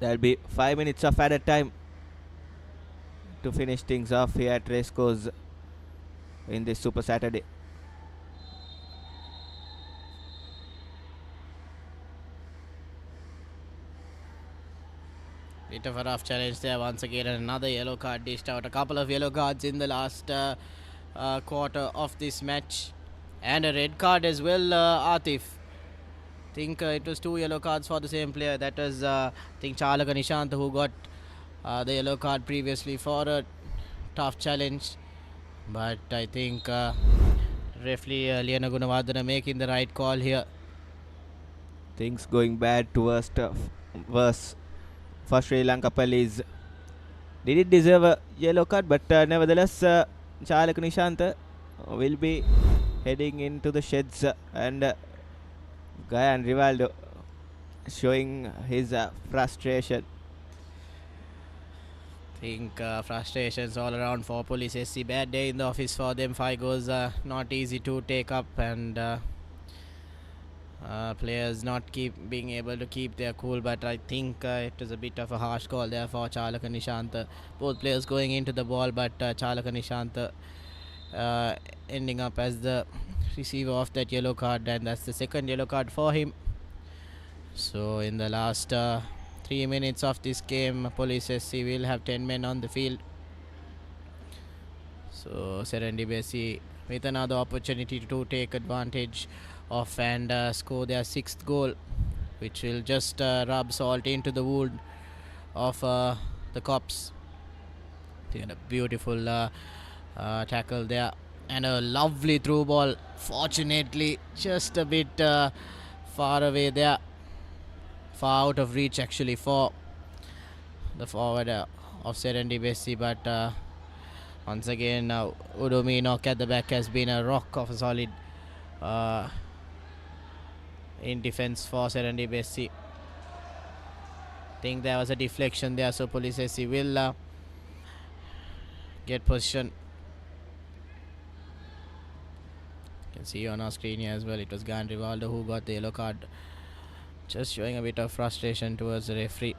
will be 5 minutes of added time to finish things off here at Racecourse in this Super Saturday. Bit of a rough challenge there once again, and another yellow card dished out. A couple of yellow cards in the last quarter of this match, and a red card as well, Atif. I think it was 2 yellow cards for the same player. That was I think Chalaka Nishanta, who got the yellow card previously for a tough challenge, but I think referee Liana Gunawardena making the right call here. Things going bad to worse for Sri Lanka Police. Did it deserve a yellow card? But nevertheless, Chalaka Nishanta will be heading into the sheds, and Gayan Rivaldo showing his frustration. I think frustrations all around for Police SC. Bad day in the office for them. 5 goals not easy to take up, and players not being able to keep their cool, but I think it was a bit of a harsh call there for Chalaka Nishanta. Both players going into the ball, but Chalaka Nishanta ending up as the receiver of that yellow card, and that's the second yellow card for him. So in the last 3 minutes of this game, Police SC will have 10 men on the field. So SERENDIB SC with another opportunity to take advantage of and score their 6th goal, which will just rub salt into the wound of the Cops. They had a beautiful tackle there, and a lovely through ball. Fortunately, just a bit far away there, far out of reach actually for the forward of SERENDIB SC, but once again Udomi knock at the back has been a rock of a solid in defense for SERENDIB SC. Think there was a deflection there, so Police SC will get position. You can see on our screen here as well, it was Gayan Rivaldo who got the yellow card, just showing a bit of frustration towards the referee.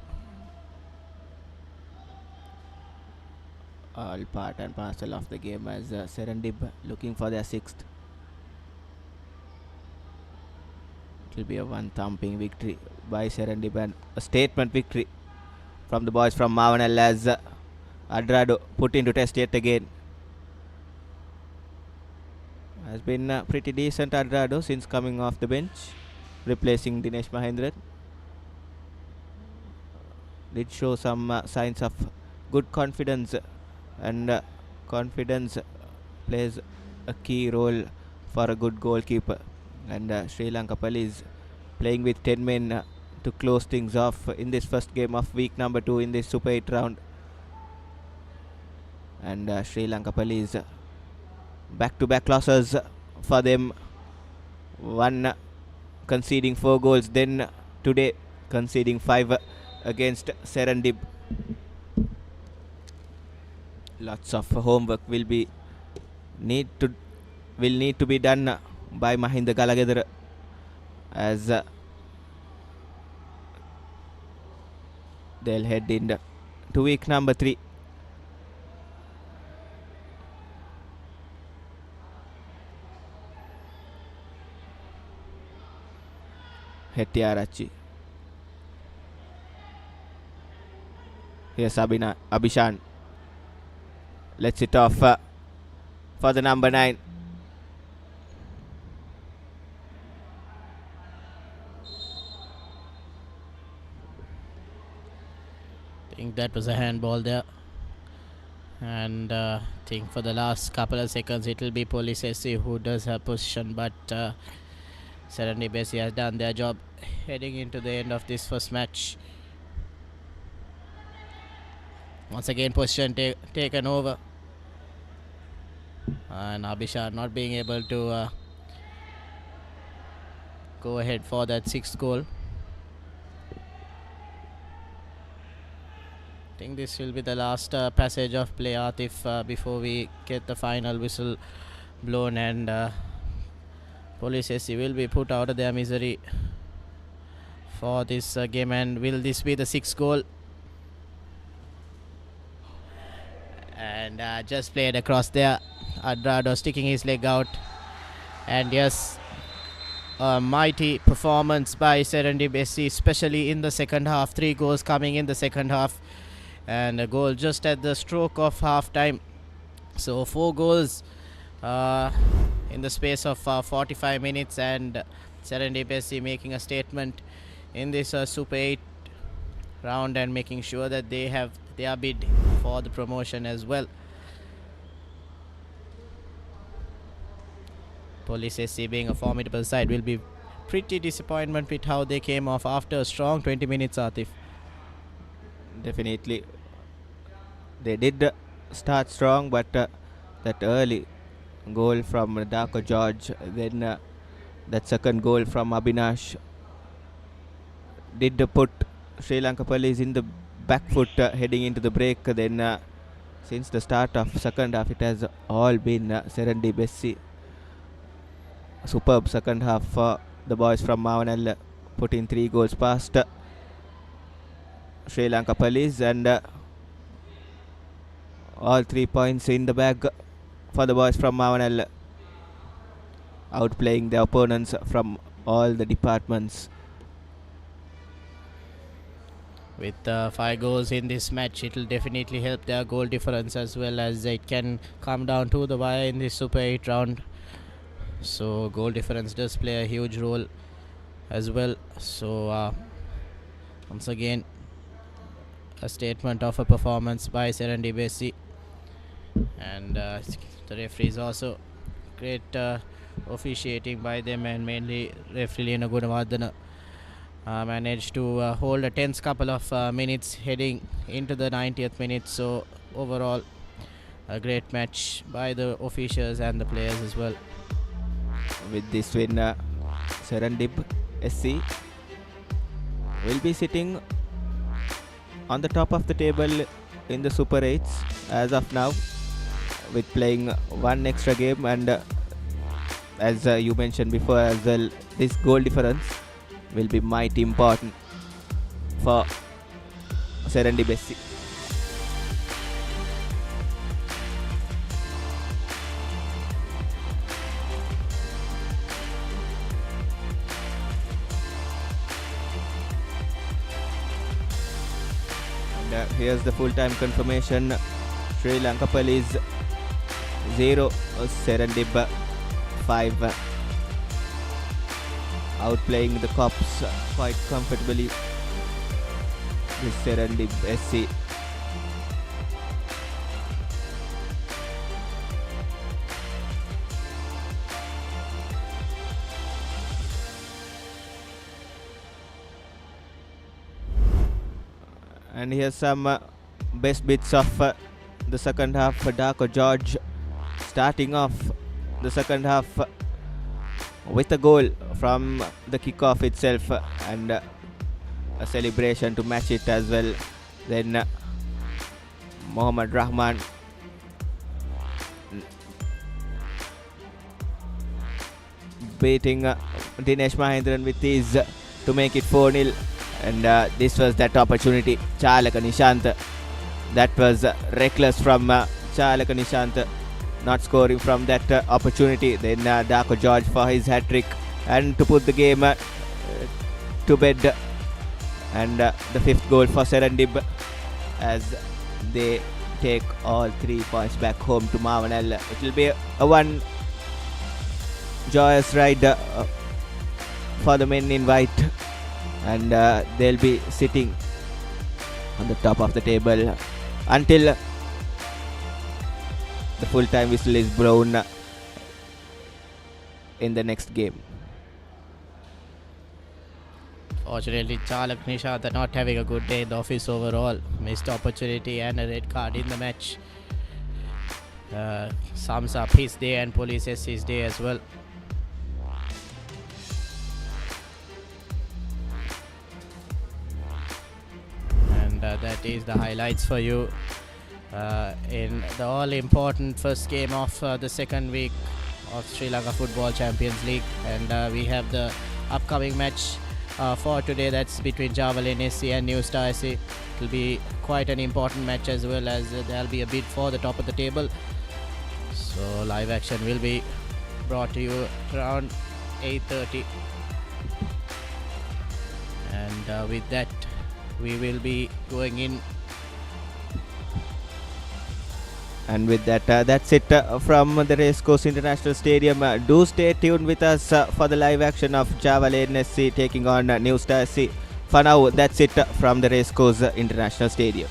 All part and parcel of the game, as SERENDIB looking for their 6th. It will be a one-thumping victory by SERENDIB, and a statement victory from the boys from Mavanal, as Adrado put into test yet again. Has been pretty decent, Adrado, since coming off the bench, replacing Dinesh Mahendran. Did show some signs of good confidence, and confidence plays a key role for a good goalkeeper. And Sri Lanka Police playing with 10 men to close things off in this first game of week number 2 in this Super 8 round. And Sri Lanka Police back-to-back losses for them. One conceding 4 goals, then today conceding 5 against SERENDIB. Lots of homework will need to be done by Mahinda Galagedara as they'll head in to week number 3. Hettiarachchi. Here's Abhishan. Lets it off for the number 9. I think that was a handball there. And I think for the last couple of seconds it will be Police SC who does have position, but SERENDIB has done their job heading into the end of this first match. Once again position taken over, and Abhishan not being able to go ahead for that 6th goal. I think this will be the last passage of play, Atif, before we get the final whistle blown, and Police SC will be put out of their misery for this game. And will this be the 6th goal? And just played across there. Adrado sticking his leg out, and yes, a mighty performance by SERENDIB SC, especially in the second half. 3 goals coming in the second half, and a goal just at the stroke of half time. So 4 goals in the space of 45 minutes, and SERENDIB SC making a statement in this Super 8 round and making sure that they have their bid for the promotion as well. Police SC being a formidable side will be pretty disappointment with how they came off after a strong 20 minutes, Atif. Definitely. They did start strong, but that early goal from Darko George, then that second goal from Abhinash did put Sri Lanka Police in the back foot heading into the break. Then since the start of second half, it has all been SERENDIB SC. Superb second half for the boys from Mavanal, putting 3 goals past Sri Lanka Police, and all 3 points in the bag for the boys from Mavanal, outplaying their opponents from all the departments. With 5 goals in this match, it will definitely help their goal difference, as well as it can come down to the wire in this Super 8 round. So goal difference does play a huge role as well. So once again, a statement of a performance by SERENDIB SC, and the referees also great officiating by them, and mainly referee Lena Gunawardana managed to hold a tense couple of minutes heading into the 90th minute. So overall, a great match by the officials and the players as well. With this win, SERENDIB SC will be sitting on the top of the table in the Super 8s as of now, with playing 1 extra game, and as you mentioned before as well, this goal difference will be mighty important for SERENDIB SC. And here's the full-time confirmation: Sri Lanka Police 0, SERENDIB 5. Outplaying the Cops quite comfortably, this SERENDIB SC. And here's some best bits of the second half for Darko George, starting off the second half with a goal from the kickoff itself, and a celebration to match it as well. Then Mohammad Rahman beating Dinesh Mahendran with his to make it 4-0. And this was that opportunity. Chalaka Nishant. That was reckless from Chalaka Nishant, not scoring from that opportunity. Then Darko George for his hat-trick and to put the game to bed. And the 5th goal for Serendib as they take all 3 points back home to Mavanal. It will be a one joyous ride for the men in white, and they'll be sitting on the top of the table until the full-time whistle is blown in the next game. Fortunately, Chalak Nishant not having a good day in the office overall. Missed opportunity and a red card in the match. Sums up his day and polices his day as well. And that is the highlights for you in the all-important first game of the second week of Sri Lanka Football Champions League. And we have the upcoming match for today, that's between Javelin SC and New Star SC. It will be quite an important match as well, as there will be a bid for the top of the table. So live action will be brought to you around 8:30, and with that we will be going in. And with that, that's it from the Racecourse International Stadium. Do stay tuned with us for the live action of Javelin SC taking on New Star SC. For now, that's it from the Racecourse International Stadium.